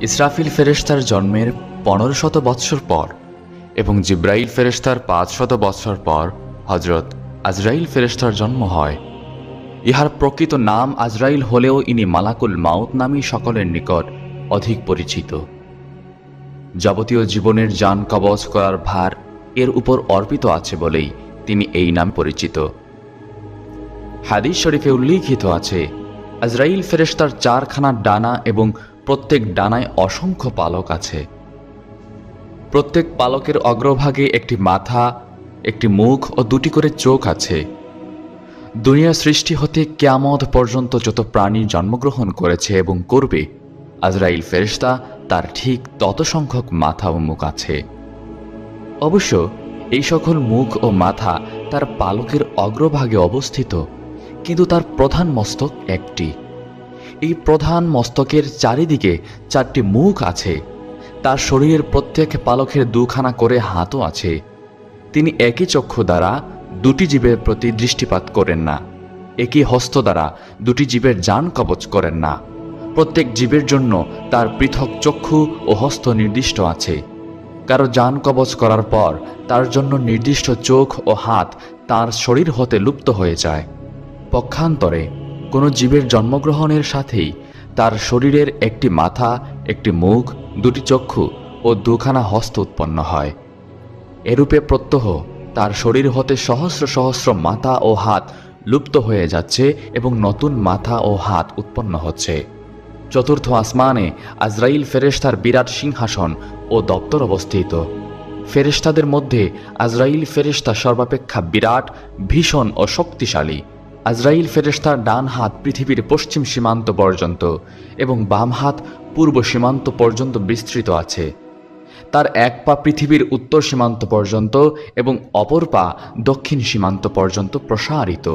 ইসরাফিল ফেরেশতার জন্মের 1500 বৎসর পর এবং জিব্রাইল ফেরেশতার 500 বৎসর পর হজরত আজরাইল ফেরেশতার জন্ম হয়। ইহার প্রকৃত নাম আজরাইল হলেও ইনি মালাকুল মাউত নামী সকলের নিকট অধিক পরিচিত। যাবতীয় জীবনের যান কবজ করার ভার এর উপর অর্পিত আছে বলেই তিনি এই নাম পরিচিত। হাদিস শরীফে উল্লিখিত আছে, আজরাইল ফেরেশতার 4খানা ডানা এবং প্রত্যেক ডানায় অসংখ্য পালক আছে। প্রত্যেক পালকের অগ্রভাগে একটি মাথা, একটি মুখ ও 2টি করে চোখ আছে। দুনিয়া সৃষ্টি হতে কিয়ামত পর্যন্ত যত প্রাণী জন্মগ্রহণ করেছে এবং করবে, আজরাইল ফেরেশতা তার ঠিক তত সংখ্যক মাথা ও মুখ আছে। অবশ্য এই সকল মুখ ও মাথা তার পালকের অগ্রভাগে অবস্থিত, কিন্তু তার প্রধান মস্তক একটি। এই প্রধান মস্তকের চারিদিকে 4টি মুখ আছে। তার শরীরের প্রত্যেক পালকের 2খানা করে হাতও আছে। তিনি একই চক্ষু দ্বারা 2টি জীবের প্রতি দৃষ্টিপাত করেন না। একই হস্ত দ্বারা 2টি জীবের যান কবজ করেন না। প্রত্যেক জীবের জন্য তার পৃথক চক্ষু ও হস্ত নির্দিষ্ট আছে। কারো যান কবজ করার পর তার জন্য নির্দিষ্ট চোখ ও হাত তার শরীর হতে লুপ্ত হয়ে যায়। পক্ষান্তরে কোনো জীবের জন্মগ্রহণের সাথেই তার শরীরের একটি মাথা, একটি মুখ, 2টি চক্ষু ও 2খানা হস্ত উৎপন্ন হয়। এরূপে প্রত্যহ তার শরীর হতে সহস্র সহস্র মাথা ও হাত লুপ্ত হয়ে যাচ্ছে এবং নতুন মাথা ও হাত উৎপন্ন হচ্ছে। চতুর্থ আসমানে আজরাইল ফেরেশতার বিরাট সিংহাসন ও দপ্তর অবস্থিত। ফেরেশতাদের মধ্যে আজরাইল ফেরেশতা সর্বাপেক্ষা বিরাট, ভীষণ ও শক্তিশালী। আজরাইল ফেরেশতার ডান হাত পৃথিবীর পশ্চিম সীমান্ত পর্যন্ত এবং বাম হাত পূর্ব সীমান্ত পর্যন্ত বিস্তৃত আছে। তার এক পা পৃথিবীর উত্তর সীমান্ত পর্যন্ত এবং অপর পা দক্ষিণ সীমান্ত পর্যন্ত প্রসারিত।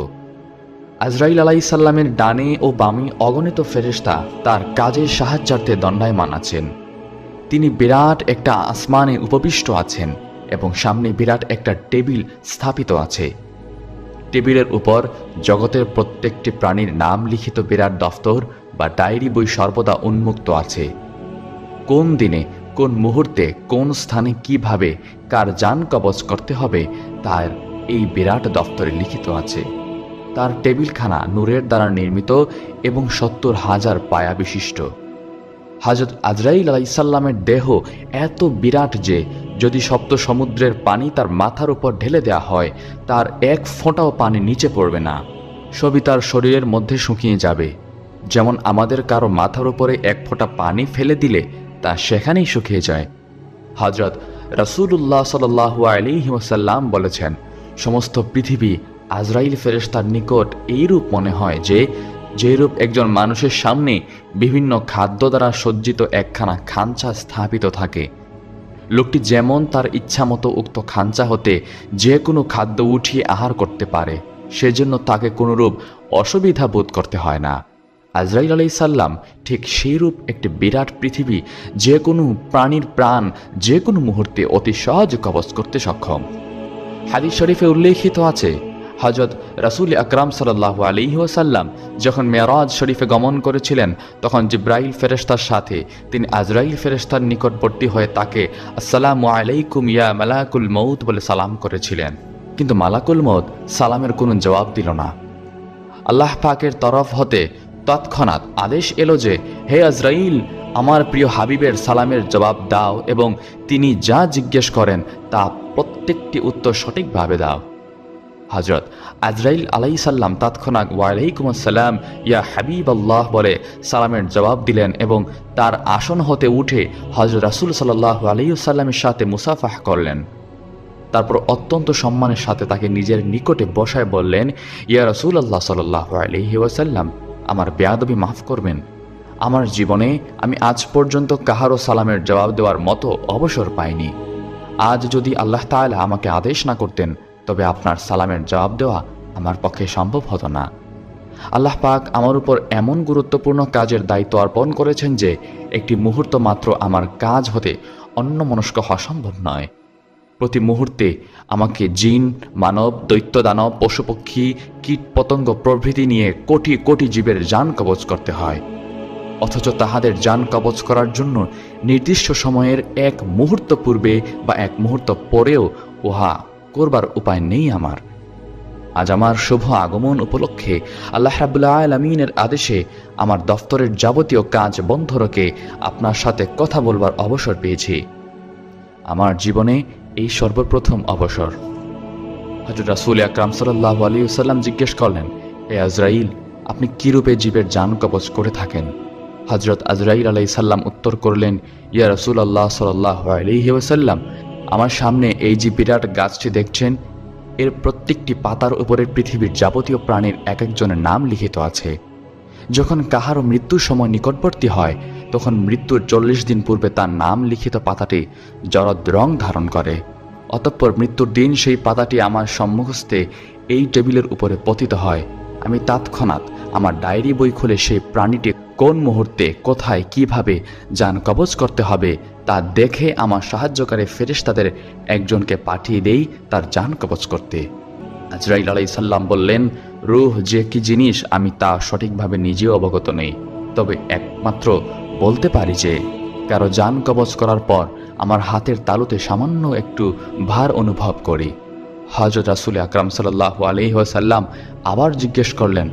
আজরাইল আলাইহিস সালামের ডানে ও বামে অগণিত ফেরেশতা তার কাজের সাহায্যার্থে দণ্ডায়মান আছেন। তিনি বিরাট একটা আসমানে উপবিষ্ট আছেন এবং সামনে বিরাট একটা টেবিল স্থাপিত আছে। টেবিলের উপর জগতের প্রত্যেকটি প্রাণীর নাম লিখিত বিরাট দফতর বা ডায়েরি বই সর্বদা উন্মুক্ত আছে। কোন দিনে, কোন মুহূর্তে, কোন স্থানে কিভাবে কার যান কবজ করতে হবে তার এই বিরাট দফতরে লিখিত আছে। তার টেবিলখানা নূরের দ্বারা নির্মিত এবং 70,000 পায়া বিশিষ্ট। হযরত আজরাইল আলাইহিস সালামের দেহ এত বিরাট যে যদি সপ্ত সমুদ্রের পানি তার মাথার উপর ঢেলে দেওয়া হয়, তার এক ফোঁটাও পানি নিচে পড়বে না, সবই তার শরীরের মধ্যে শুকিয়ে যাবে। যেমন আমাদের কারো মাথার উপরে এক ফোঁটা পানি ফেলে দিলে তা সেখানেই শুকিয়ে যায়। হযরত রাসূলুল্লাহ সাল্লাল্লাহু আলাইহি ওয়াসাল্লাম বলেছেন, সমস্ত পৃথিবী আজরাইল ফেরেশতার নিকট এইরূপ মনে হয় যে যেরূপ একজন মানুষের সামনে বিভিন্ন খাদ্য দ্বারা সজ্জিত একখানা খাঞ্চা স্থাপিত থাকে। লোকটি যেমন তার ইচ্ছামতো উক্ত খাঞ্চা হতে যে কোনো খাদ্য উঠিয়ে আহার করতে পারে, সেজন্য তাকে কোনোরূপ অসুবিধা বোধ করতে হয় না। আজরাইল আলাইহিস সালাম ঠিক সেইরূপ একটি বিরাট পৃথিবী যে কোনো প্রাণীর প্রাণ যে কোনো মুহূর্তে অতি সহজে কবজ করতে সক্ষম। হাদিস শরীফে উল্লেখিত আছে, হযরত রাসূল আকরাম সাল্লাল্লাহু আলাইহি ওয়াসাল্লাম যখন মেরাজ শরীফে গমন করেছিলেন, তখন জিব্রাইল ফেরেশতার সাথে তিনি আজরাইল ফেরেশতার নিকটবর্তী হয়ে তাকে আসসালামু আলাইকুম ইয়া মালাকুল মউত বলে সালাম করেছিলেন। কিন্তু মালাকুল মউত সালামের কোনো জবাব দিল না। আল্লাহ পাকের তরফ হতে তৎক্ষণাৎ আদেশ এলো যে, হে আজরাইল, আমার প্রিয় হাবিবের সালামের জবাব দাও এবং তিনি যা জিজ্ঞেস করেন তা প্রত্যেকটি উত্তর সঠিকভাবে দাও। হযরত আজরাইল আলাইহিস সালাম তৎক্ষণাৎ ওয়ালাইকুম আসসালাম ইয়া হাবিবাল্লাহ বলে সালামের জবাব দিলেন এবং তার আসন হতে উঠে হযরত রাসূল সাল্লাল্লাহু আলাইহি ওয়াসাল্লামের সাথে মুসাফাহ করলেন। তারপর অত্যন্ত সম্মানের সাথে তাকে নিজের নিকটে বসায় বললেন, ইয়া রাসূলুল্লাহ সাল্লাল্লাহু আলাইহি ওয়াসাল্লাম, আমার বেয়াদবি মাফ করবেন। আমার জীবনে আমি আজ পর্যন্ত কাহারও সালামের জবাব দেওয়ার মতো অবসর পাইনি। আজ যদি আল্লাহ তাআলা আমাকে আদেশ না করতেন, তবে আপনার সালামের জবাব দেওয়া আমার পক্ষে সম্ভব হতো না। আল্লাহ পাক আমার উপর এমন গুরুত্বপূর্ণ কাজের দায়িত্ব অর্পণ করেছেন যে একটি মুহূর্ত মাত্র আমার কাজ হতে অন্যমনস্ক হওয়া সম্ভব নয়। প্রতি মুহূর্তে আমাকে জিন, মানব, দৈত্য, দানব, পশুপক্ষী, কীট পতঙ্গ প্রভৃতি নিয়ে কোটি কোটি জীবের জান কবজ করতে হয়। অথচ তাহাদের জান কবজ করার জন্য নির্দিষ্ট সময়ের এক মুহূর্ত পূর্বে বা এক মুহূর্ত পরেও উহা করবার উপায় নেই আমার। আজ আমার শুভ আগমন উপলক্ষে আল্লাহ রাব্বুল আলামিনের আদেশে আমার দফতরের যাবতীয় কাজ বন্ধ রেখে আপনার সাথে কথা বলবার অবসর পেয়েছি। আমার জীবনে এই সর্বপ্রথম অবসর। হযরত রাসূল আকরাম সাল্লাল্লাহু আলাইহি ওয়াসাল্লাম জিজ্ঞেস করলেন, হে আজরাইল, আপনি কি রূপে জীবের জান কবজ করে থাকেন? হযরত আজরাইল আলাইহিস সালাম উত্তর করলেন, ইয়া রাসূলুল্লাহ সাল্লাল্লাহু আলাইহি ওয়াসাল্লাম, আমার সামনে এই যে বিরাট গাছটি দেখছেন, এর প্রত্যেকটি পাতার উপরে পৃথিবীর যাবতীয় প্রাণীর এক একজনের নাম লিখিত আছে। যখন কাহারও মৃত্যুর সময় নিকটবর্তী হয়, তখন মৃত্যুর 40 দিন পূর্বে তার নাম লিখিত পাতাটি জরদ রং ধারণ করে। অতঃপর মৃত্যুর দিন সেই পাতাটি আমার সম্মুখস্থে এই টেবিলের উপরে পতিত হয়। আমি তৎক্ষণাৎ আমার ডায়েরি বই খুলে সেই প্রাণীটি কোন মুহূর্তে, কোথায়, কিভাবে জান কবজ করতে হবে তা দেখে আমার সাহায্যকারী ফেরেশতাদের একজনকে পাঠিয়ে দেই তার জান কবজ করতে। আজরাইল আলাইহিস সালাম বললেন, রূহ যে কি জিনিস আমি তা সঠিকভাবে নিজেও অবগত নেই, তবে একমাত্র বলতে পারি যে কারো জান কবজ করার পর আমার হাতের তালুতে সামান্য একটু ভার অনুভব করি। হযরত রাসূল আকরাম সাল্লাল্লাহু আলাইহি ওয়াসাল্লাম আবার জিজ্ঞেস করলেন,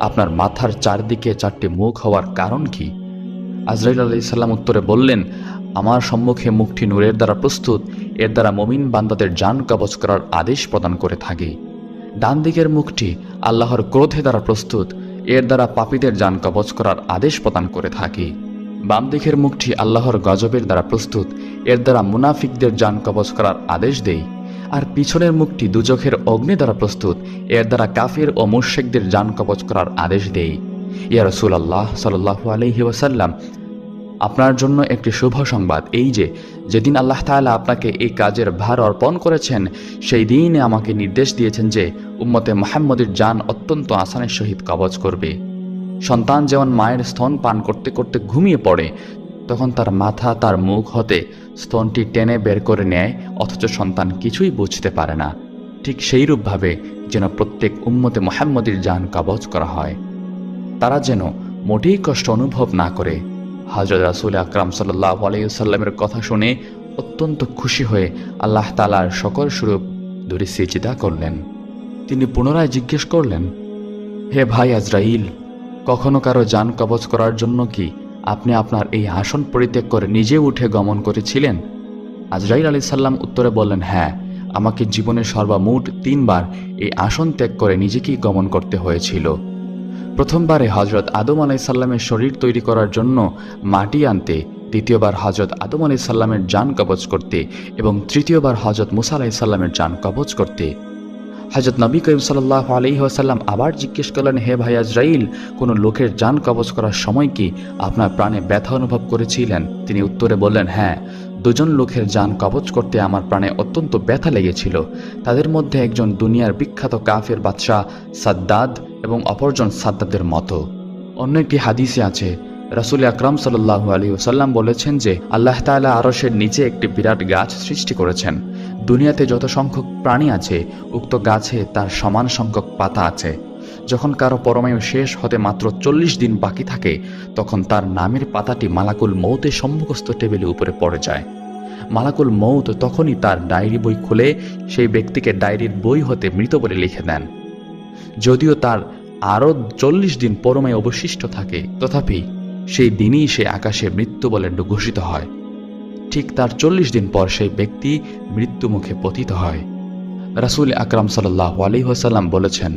আপনার মাথার চারদিকে 4টি মুখ হওয়ার কারণ কি? আজরাইল আলাইহিস সালাম উত্তরে বললেন, আমার সম্মুখে মুখটি নূরের দ্বারা প্রস্তুত, এর দ্বারা মুমিন বান্দাদের জান কবজ করার আদেশ প্রদান করে থাকে। ডান দিকের মুখটি আল্লাহর ক্রোধে দ্বারা প্রস্তুত, এর দ্বারা পাপীদের জান কবজ করার আদেশ প্রদান করে থাকে। বাম দিকের মুখটি আল্লাহর গজবের দ্বারা প্রস্তুত, এর দ্বারা মুনাফিকদের জান কবজ করার আদেশ দেই। আর পিছনের মুখটি দুজখের অগ্নি দ্বারা প্রস্তুত, এর দ্বারা কাফির ও মুশরিকদের জান কবজ করার আদেশ দেই। ইয়া রাসূলুল্লাহ সাল্লাল্লাহু আলাইহি ওয়াসাল্লাম, আপনার জন্য একটি শুভ সংবাদ এই যে, যেদিন আল্লাহ তাআলা আপনাকে এই কাজের ভার অর্পণ করেছেন, সেই দিনে আমাকে নির্দেশ দিয়েছেন যে উম্মতে মুহাম্মদের জান অত্যন্ত আসানের সহিত কবজ করবে। সন্তান যেমন মায়ের স্তন পান করতে করতে ঘুমিয়ে পড়ে, তখন তার মাথা তার মুখ হতে স্তনটি টেনে বের করে নেয়, অথচ সন্তান কিছুই বুঝতে পারে না, ঠিক সেইরূপভাবে যেন প্রত্যেক উম্মতে মুহাম্মদের জান কবজ করা হয়, তারা যেন মোটেই কষ্ট অনুভব না করে। হযরত রাসূল আকরাম সাল্লাল্লাহু আলাইহি ওয়াসাল্লামের কথা শুনে অত্যন্ত খুশি হয়ে আল্লাহ তাআলার শকর স্বরূপ দুটি সিজদা করলেন। তিনি পুনরায় জিজ্ঞেস করলেন, হে ভাই আজরাইল, কখনো কারো জান কবজ করার জন্য কি আপনি আপনার এই আসন পরিত্যাগ করে নিজে উঠে গমন করেছিলেন? আজরাইল আলাইহিস সালাম উত্তরে বললেন, হ্যাঁ, আমাকে জীবনে সর্বমোট 3 বার এই আসন ত্যাগ করে নিজেকেই গমন করতে হয়েছিল। প্রথমবারে হযরত আদম আলাইহিস সালামের শরীর তৈরি করার জন্য মাটি আনতে, দ্বিতীয়বার হযরত আদম আলাইহিস সালামের জান কবজ করতে এবং তৃতীয়বার হযরত মুসা আলাইহিস সালামের জান কবজ করতে। হযরত নবী করিম সাল্লাল্লাহু আলাইহি ওয়াসাল্লাম আবার জিজ্ঞেস করলেন, হে ভাই আজরাইল, কোনো লোকের জান কবজ করার সময় কি আপনার প্রাণে ব্যথা অনুভব করেছিলেন? তিনি উত্তরে বললেন, হ্যাঁ, 2 জন লোকের জান কবজ করতে আমার প্রাণে অত্যন্ত ব্যথা লেগেছিল। তাদের মধ্যে একজন দুনিয়ার বিখ্যাত কাফের বাদশাহ সাদ্দাদ এবং অপরজন সাদ্দাদের মতো। অন্য একটি হাদিসে আছে, রাসূল আকরাম সাল্লাল্লাহু আলাইহি ওয়াসাল্লাম বলেছেন যে আল্লাহ তাআলা আরশের নিচে একটি বিরাট গাছ সৃষ্টি করেছেন। দুনিয়াতে যত সংখ্যক প্রাণী আছে, উক্ত গাছে তার সমান সংখ্যক পাতা আছে। যখন কারো পরমায়ু শেষ হতে মাত্র 40 দিন বাকি থাকে, তখন তার নামের পাতাটি মালাকুল মৌতের সম্মুখস্থ টেবিলের উপরে পড়ে যায়। মালাকুল মৌত তখনই তার ডায়েরি বই খুলে সেই ব্যক্তিকে ডায়েরির বই হতে মৃত বলে লিখে দেন। যদিও তার আরও 40 দিন পরমায়ু অবশিষ্ট থাকে, তথাপি সেই দিনই সে আকাশে মৃত্যু বলে ঘোষিত হয়। ঠিক তার 40 দিন পর সেই ব্যক্তি মৃত্যুমুখে পতিত হয়। রাসূল আকরাম সাল্লাল্লাহু আলাইহি ওয়াসাল্লাম বলেছেন,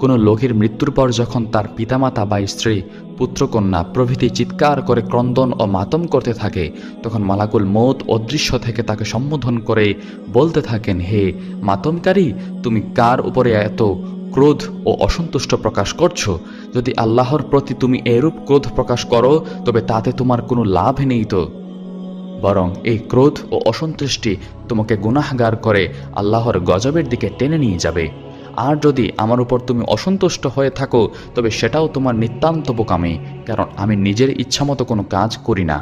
কোনো লোকের মৃত্যুর পর যখন তার পিতামাতা বা স্ত্রী, পুত্রকন্যা প্রভৃতি চিৎকার করে ক্রন্দন ও মাতম করতে থাকে, তখন মালাকুল মৌত অদৃশ্য থেকে তাকে সম্বোধন করে বলতে থাকেন, হে মাতমকারী, তুমি কার উপরে এত ক্রোধ ও অসন্তুষ্ট প্রকাশ করছো? যদি আল্লাহর প্রতি তুমি এরূপ ক্রোধ প্রকাশ করো, তবে তাতে তোমার কোনো লাভ নেই তো, বরং এই ক্রোধ ও অসন্তুষ্টি তোমাকে গুনাহগার করে আল্লাহর গজবের দিকে টেনে নিয়ে যাবে। আর যদি আমার উপর তুমি অসন্তুষ্ট হয়ে থাকো, তবে সেটাও তোমার নিতান্ত বোকামি, কারণ আমি নিজের ইচ্ছামতো কোনো কাজ করি না।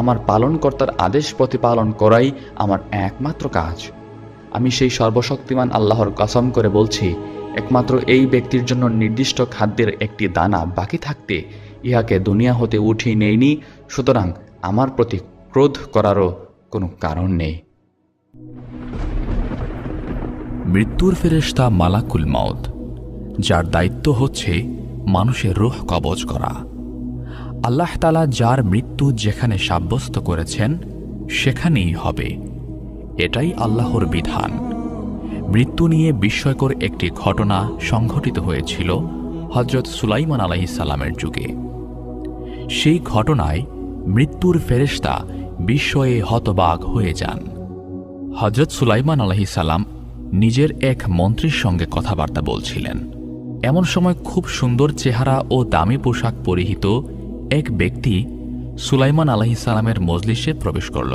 আমার পালনকর্তার আদেশ প্রতিপালন করাই আমার একমাত্র কাজ। আমি সেই সর্বশক্তিমান আল্লাহর কসম করে বলছি, একমাত্র এই ব্যক্তির জন্য নির্দিষ্ট খাদ্যের একটি দানা বাকি থাকতে ইহাকে দুনিয়া হতে উঠিয়ে নেইনি, সুতরাং আমার প্রতি ক্রোধ করারও কোনো কারণ নেই। মৃত্যুর ফেরেশতা মালাকুল মউত, যার দায়িত্ব হচ্ছে মানুষের রূহ কবজ করা। আল্লাহ তাআলা যার মৃত্যু যেখানে সাব্যস্ত করেছেন সেখানেই হবে, এটাই আল্লাহর বিধান। মৃত্যু নিয়ে বিস্ময়কর একটি ঘটনা সংঘটিত হয়েছিল হযরত সুলাইমান আলাইহিস সালামের যুগে। সেই ঘটনায় মৃত্যুর ফেরেশতা বিস্ময়ে হতবাক হয়ে যান। হযরত সুলাইমান আলাইহিস সালাম নিজের এক মন্ত্রীর সঙ্গে কথাবার্তা বলছিলেন। এমন সময় খুব সুন্দর চেহারা ও দামি পোশাক পরিহিত এক ব্যক্তি সুলাইমান আলাইহিস সালামের মজলিসে প্রবেশ করল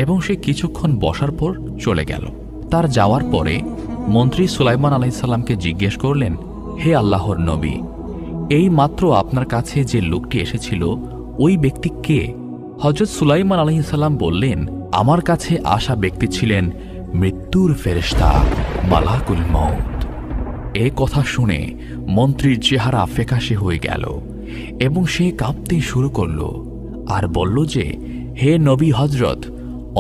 এবং সে কিছুক্ষণ বসার পর চলে গেল। তার যাওয়ার পরে মন্ত্রী সুলাইমান আলাইহিস সালামকে জিজ্ঞেস করলেন, হে আল্লাহর নবী, এই মাত্র আপনার কাছে যে লোকটি এসেছিল ওই ব্যক্তি কে? হযরত সুলাইমান আলাইহিস সালাম বললেন, আমার কাছে আসা ব্যক্তি ছিলেন মৃত্যুর ফেরেশতা মালাকুল মউত। এ কথা শুনে মন্ত্রীর চেহারা ফ্যাকাশে হয়ে গেল এবং সে কাঁপতে শুরু করল আর বলল যে, হে নবী হযরত,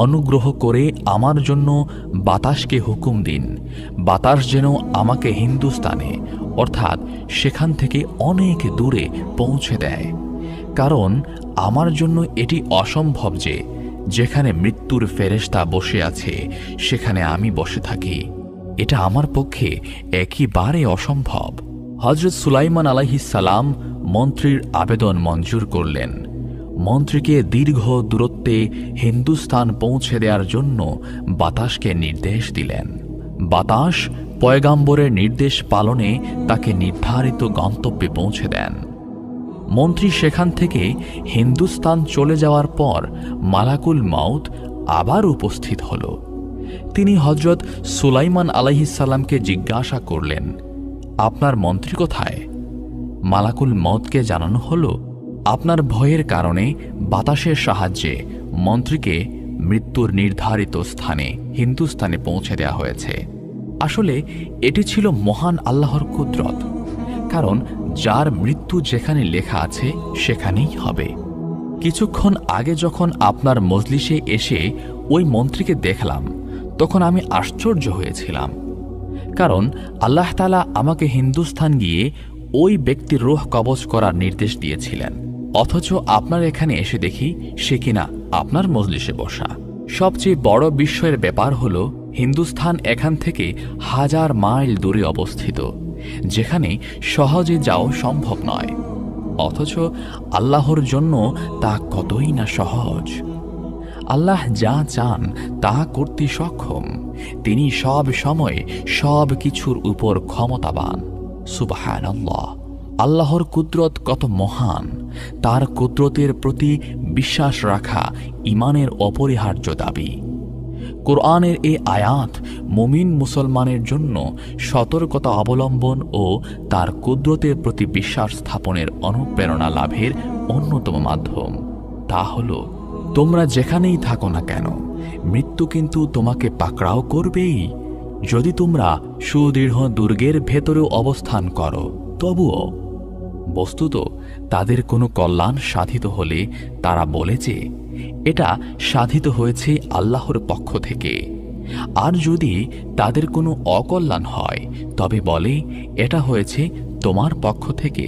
অনুগ্রহ করে আমার জন্য বাতাসকে হুকুম দিন, বাতাস যেন আমাকে হিন্দুস্তানে অর্থাৎ সেখান থেকে অনেক দূরে পৌঁছে দেয়, কারণ আমার জন্য এটি অসম্ভব যে যেখানে মৃত্যুর ফেরেশতা বসে আছে সেখানে আমি বসে থাকি। এটা আমার পক্ষে একেবারে অসম্ভব। হযরত সুলাইমান আলাইহিস সালাম মন্ত্রীর আবেদন মঞ্জুর করলেন। মন্ত্রীকে দীর্ঘ দূরত্বে হিন্দুস্তান পৌঁছে দেওয়ার জন্য বাতাসকে নির্দেশ দিলেন। বাতাস পয়গাম্বরের নির্দেশ পালনে তাকে নির্ধারিত গন্তব্যে পৌঁছে দেন। মন্ত্রী সেখান থেকে হিন্দুস্তান চলে যাওয়ার পর মালাকুল মউত আবার উপস্থিত হল। তিনি হযরত সুলাইমান আলাইহিস সালামকে জিজ্ঞাসা করলেন, আপনার মন্ত্রী কোথায়? মালাকুল মউতকে জানানো হলো, আপনার ভয়ের কারণে বাতাসের সাহায্যে মন্ত্রীকে মৃত্যুর নির্ধারিত স্থানে হিন্দুস্তানে পৌঁছে দেওয়া হয়েছে। আসলে এটি ছিল মহান আল্লাহর কুদরত, কারণ যার মৃত্যু যেখানে লেখা আছে সেখানেই হবে। কিছুক্ষণ আগে যখন আপনার মজলিসে এসে ওই মন্ত্রীকে দেখলাম তখন আমি আশ্চর্য হয়েছিলাম, কারণ আল্লাহ তাআলা আমাকে হিন্দুস্তান গিয়ে ওই ব্যক্তির রূহ কবজ করার নির্দেশ দিয়েছিলেন, অথচ আপনার এখানে এসে দেখি সে কিনা আপনার মজলিসে বসা। সবচেয়ে বড় বিস্ময়ের ব্যাপার হলো হিন্দুস্তান এখান থেকে 1000 মাইল দূরে অবস্থিত, যেখানে সহজে যাওয়া সম্ভব নয়, অথচ আল্লাহর জন্য তা কতই না সহজ। আল্লাহ যা চান তা করতে সক্ষম। তিনি সব সময় সব কিছুর উপর ক্ষমতাবান। সুবহানাল্লাহ! আল্লাহর কুদরত কত মহান! তার কুদরতের প্রতি বিশ্বাস রাখা ঈমানের অপরিহার্য দাবি। কোরআনের এই আয়াত মুমিন মুসলমানের জন্য সতর্কতা অবলম্বন ও তার কুদরতের প্রতি বিশ্বাস স্থাপনের অনুপ্রেরণা লাভের অন্যতম মাধ্যম। তা হল, তোমরা যেখানেই থাকো না কেন, মৃত্যু কিন্তু তোমাকে পাকড়াও করবেই। যদি তোমরা সুদৃঢ় দুর্গের ভেতরেও অবস্থান করো তবুও। বস্তুত তাদের কোনো কল্যাণ সাধিত হলে তারা বলে যে এটা সাধিত হয়েছে আল্লাহর পক্ষ থেকে, আর যদি তাদের কোনো অকল্যাণ হয় তবে বলে এটা হয়েছে তোমার পক্ষ থেকে।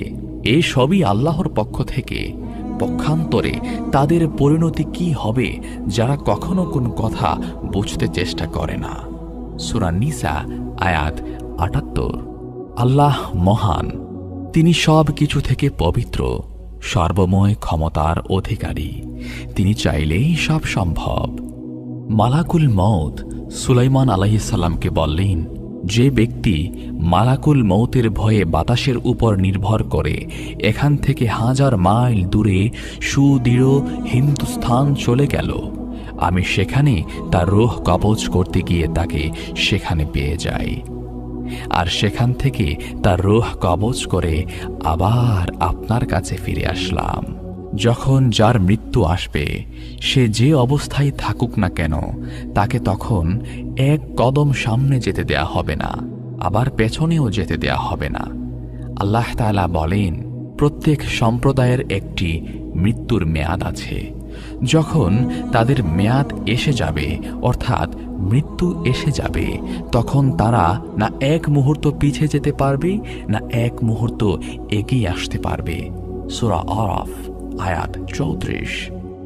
এই সবই আল্লাহর পক্ষ থেকে। পক্ষান্তরে তাদের পরিণতি কি হবে যারা কখনো কোনো কথা বুঝতে চেষ্টা করে না। সূরা নিসা আয়াত ৭৮। আল্লাহ মহান, তিনি সব কিছু থেকে পবিত্র, সর্বময় ক্ষমতার অধিকারী। তিনি চাইলেই সব সম্ভব। মালাকুল মউত সুলাইমান আলাইহিস সালামকে বললেন, যে ব্যক্তি মালাকুল মউতের ভয়ে বাতাসের উপর নির্ভর করে এখান থেকে 1000 মাইল দূরে সুদৃঢ় হিন্দুস্তান চলে গেল, আমি সেখানে তার রূহ কবজ করতে গিয়ে তাকে সেখানে পেয়ে যাই, আর সেখান থেকে তার রূহ কবজ করে আবার আপনার কাছে ফিরে আসলাম। যখন যার মৃত্যু আসবে, সে যে অবস্থায় থাকুক না কেন, তাকে তখন এক কদম সামনে যেতে দেয়া হবে না, আবার পেছনেও যেতে দেয়া হবে না। আল্লাহ তাআলা বলেন, প্রত্যেক সম্প্রদায়ের একটি মৃত্যুর মেয়াদ আছে। যখন তাদের মেয়াদ এসে যাবে, অর্থাৎ মৃত্যু এসে যাবে, তখন তারা না এক মুহূর্ত পিছিয়ে যেতে পারবে, না এক মুহূর্ত এগিয়ে আসতে পারবে। সূরা আরাফ আয়াত 34।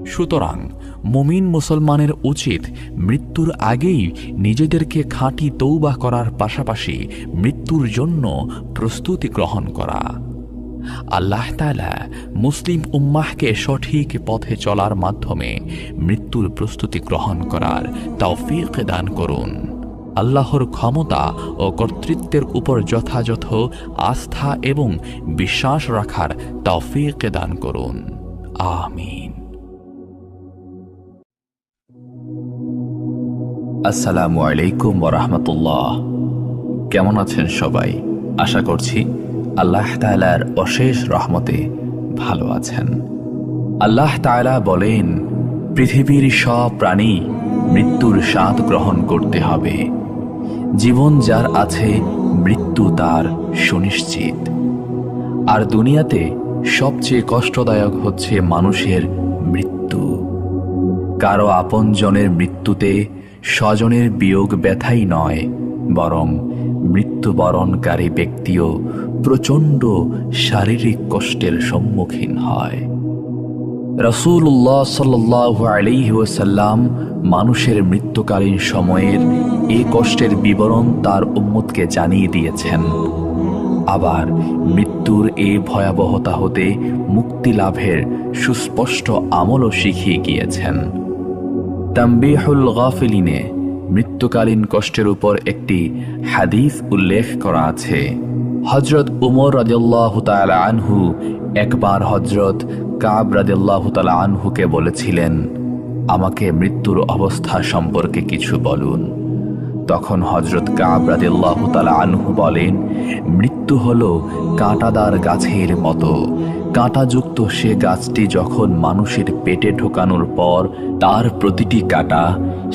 সুতরাং মুমিন মুসলমানের উচিত মৃত্যুর আগেই নিজেদেরকে খাঁটি তৌবা করার পাশাপাশি মৃত্যুর জন্য প্রস্তুতি গ্রহণ করা। আল্লাহ তাআলা মুসলিম উম্মাহকে সঠিক পথে চলার মাধ্যমে মৃত্যুর প্রস্তুতি গ্রহণ করার তৌফিক দান করুন। আল্লাহর ক্ষমতা ও কর্তৃত্বের উপর যথাযথ আস্থা এবং বিশ্বাস রাখার তৌফিক দান করুন। আমিন। আসসালামু আলাইকুম ওয়া রাহমাতুল্লাহ। কেমন আছেন সবাই? আশা করছি আল্লাহ তাআলার অশেষ রহমতে ভালো আছেন। আল্লাহ তাআলা বলেন, পৃথিবীর সব প্রাণী মৃত্যুর স্বাদ গ্রহণ করতে হবে। জীবন যার আছে, মৃত্যু তার সুনিশ্চিত। আর দুনিয়াতে সবচেয়ে কষ্টদায়ক হচ্ছে মানুষের মৃত্যু। কারো আপনজনের মৃত্যুতে স্বজনের বিয়োগ ব্যথাই নয়, বরং মৃত্যুবরণকারী ব্যক্তিও প্রচণ্ড শারীরিক কষ্টের সম্মুখীন হয়। রাসূলুল্লাহ সাল্লাল্লাহু আলাইহি ওয়াসাল্লাম মানুষের মৃত্যুকালীন সময়ের এই কষ্টের বিবরণ তার উম্মতকে জানিয়ে দিয়েছেন। আবার মৃত্যুর এই ভয়াবহতা হতে মুক্তি লাভের সুস্পষ্ট আমলও শিখিয়ে গিয়েছেন। তানবীহুল গাফিলিনে মৃত্যুকালীন কষ্টের উপর একটি হাদিস উল্লেখ করা আছে। হযরত উমর রাদিয়াল্লাহু তাআলা আনহু একবার হযরত কাব রাদিয়াল্লাহু তাআলা আনহুকে বলেছিলেন, আমাকে মৃত্যুর অবস্থা সম্পর্কে কিছু বলুন। তখন হযরত কাব রাদিয়াল্লাহু তাআলা আনহু বলেন, মৃত্যু হলো কাঁটাদার গাছের মতো। কাঁটাযুক্ত সে গাছটি যখন মানুষের পেটে ঢোকানোর পর তার প্রতিটি কাঁটা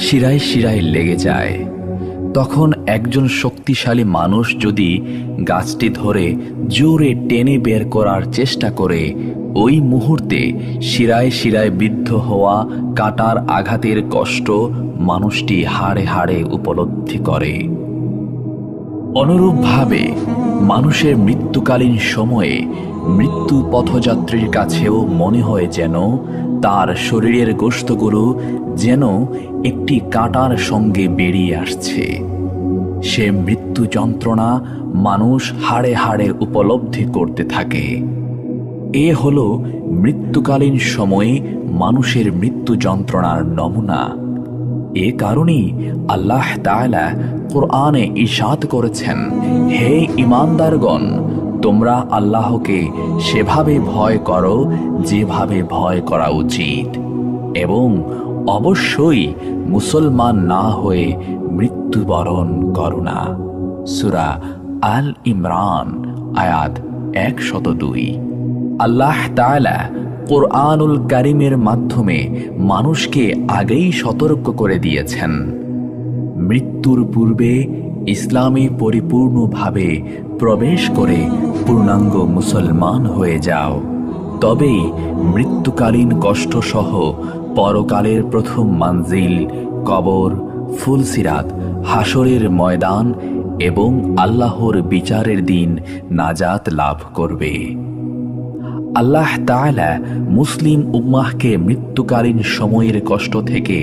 শিরায় শিরায় লেগে যায়, তখন একজন শক্তিশালী মানুষ যদি গাছটি ধরে জোরে টেনে বের করার চেষ্টা করে, ওই মুহূর্তে শিরায় শিরায় বিদ্ধ হওয়া কাঁটার আঘাতের কষ্ট মানুষটি হাড়ে হাড়ে উপলব্ধি করে। অনুরূপভাবে মানুষের মৃত্যুকালীন সময়ে মৃত্যু পথযাত্রীর কাছেও মনে হয় যেন তার শরীরের গোশতগুলো যেন একটি কাঁটার সঙ্গে বেরিয়ে আসছে। সে মৃত্যু যন্ত্রণা মানুষ হাড়ে হাড়ে উপলব্ধি করতে থাকে। এ হলো মৃত্যুকালীন সময়ে মানুষের মৃত্যু যন্ত্রণার নমুনা। এ কারণেই আল্লাহ তাআলা কোরআনে ইরশাদ করেছেন, হে ঈমানদারগণ, তোমরা আল্লাহকে সেভাবে ভয় করো যেভাবে ভয় করা উচিত, এবং অবশ্যই মুসলমান না হয়ে মৃত্যুবরণ করো না। সূরা আল ইমরান আয়াত 102। আল্লাহ তাআলা কোরআনুল কারীমের মাধ্যমে মানুষকে আগেই সতর্ক করে দিয়েছেন, মৃত্যুর পূর্বে ইসলামে পরিপূর্ণভাবে প্রবেশ করে পূর্ণাঙ্গ মুসলমান হয়ে যাও, তবেই মৃত্যুকালীন কষ্টসহ পরকালের প্রথম মানজিল কবর, ফুলসিরাত, হাসরের ময়দান এবং আল্লাহর বিচারের দিন নাজাত লাভ করবে। আল্লাহ তাআলা মুসলিম উম্মাহকে মৃত্যুকালীন সময়ের কষ্ট থেকে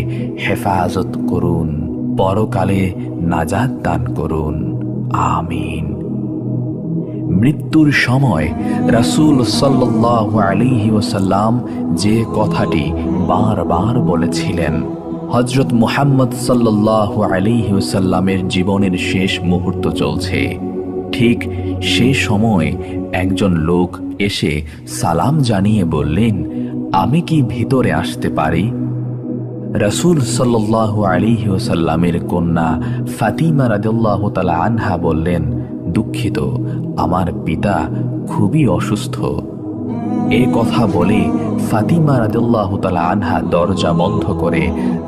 হেফাজত করুন, পরকালে নাজাত দান করুন। আমিন। মৃত্যুর সময় রাসূল সাল্লাল্লাহু আলাইহি ওয়াসাল্লাম যে কথাটি বারবার বলেছিলেন, হযরত মুহাম্মদ সাল্লাল্লাহু আলাইহি ওয়াসাল্লামের জীবনের শেষ মুহূর্ত চলছে। ঠিক সে সময় একজন লোক এসে সালাম জানিয়ে বললেন, আমি কি ভিতরে আসতে পারি? রাসূল সাল্লাল্লাহু আলাইহি ওয়াসাল্লামের কন্যা ফাতিমা রাদিয়াল্লাহু তাআলা আনহা বললেন, দুঃখিত, আমার পিতা খুবই অসুস্থ। এ কথা বলে ফাতিমা রাদিয়াল্লাহু তাআলা আনহা দরজা বন্ধ করে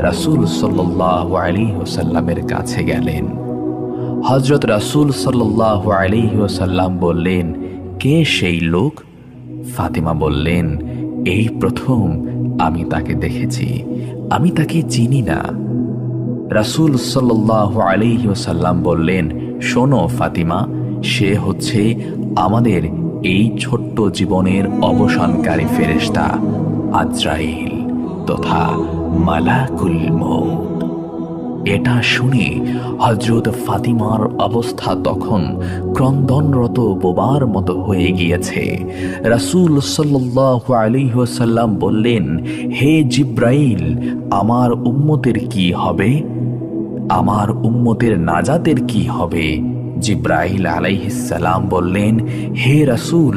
রাসূল সাল্লাল্লাহু আলাইহি ওয়াসাল্লামের কাছে গেলেন। হযরত রাসূল সাল্লাল্লাহু আলাইহি ওয়াসাল্লাম বললেন, কে সেই লোক? ফাতিমা বললেন, এই প্রথম আমি তাকে দেখেছি, আমি তাকে চিনি না। রাসূল সাল্লাল্লাহু আলাইহি ওয়াসাল্লাম বললেন, শোনো ফাতিমা, সে হচ্ছে আমাদের এই ছোট্ট জীবনের অবসানকারী ফেরেশতা আজরাইল তথা মালাকুল মউত। এটা শুনে হযরত ফাতিমার অবস্থা তখন ক্রন্দনরত বোবার মতো হয়ে গিয়েছে। রাসূল সাল্লাল্লাহু আলাইহি ওয়াসাল্লাম বললেন, হে জিব্রাইল, আমার উম্মতের কি হবে? আমার উম্মতের নাজাতের কি হবে? জিব্রাইল আলাইহিস সালাম বললেন, হে রাসূল,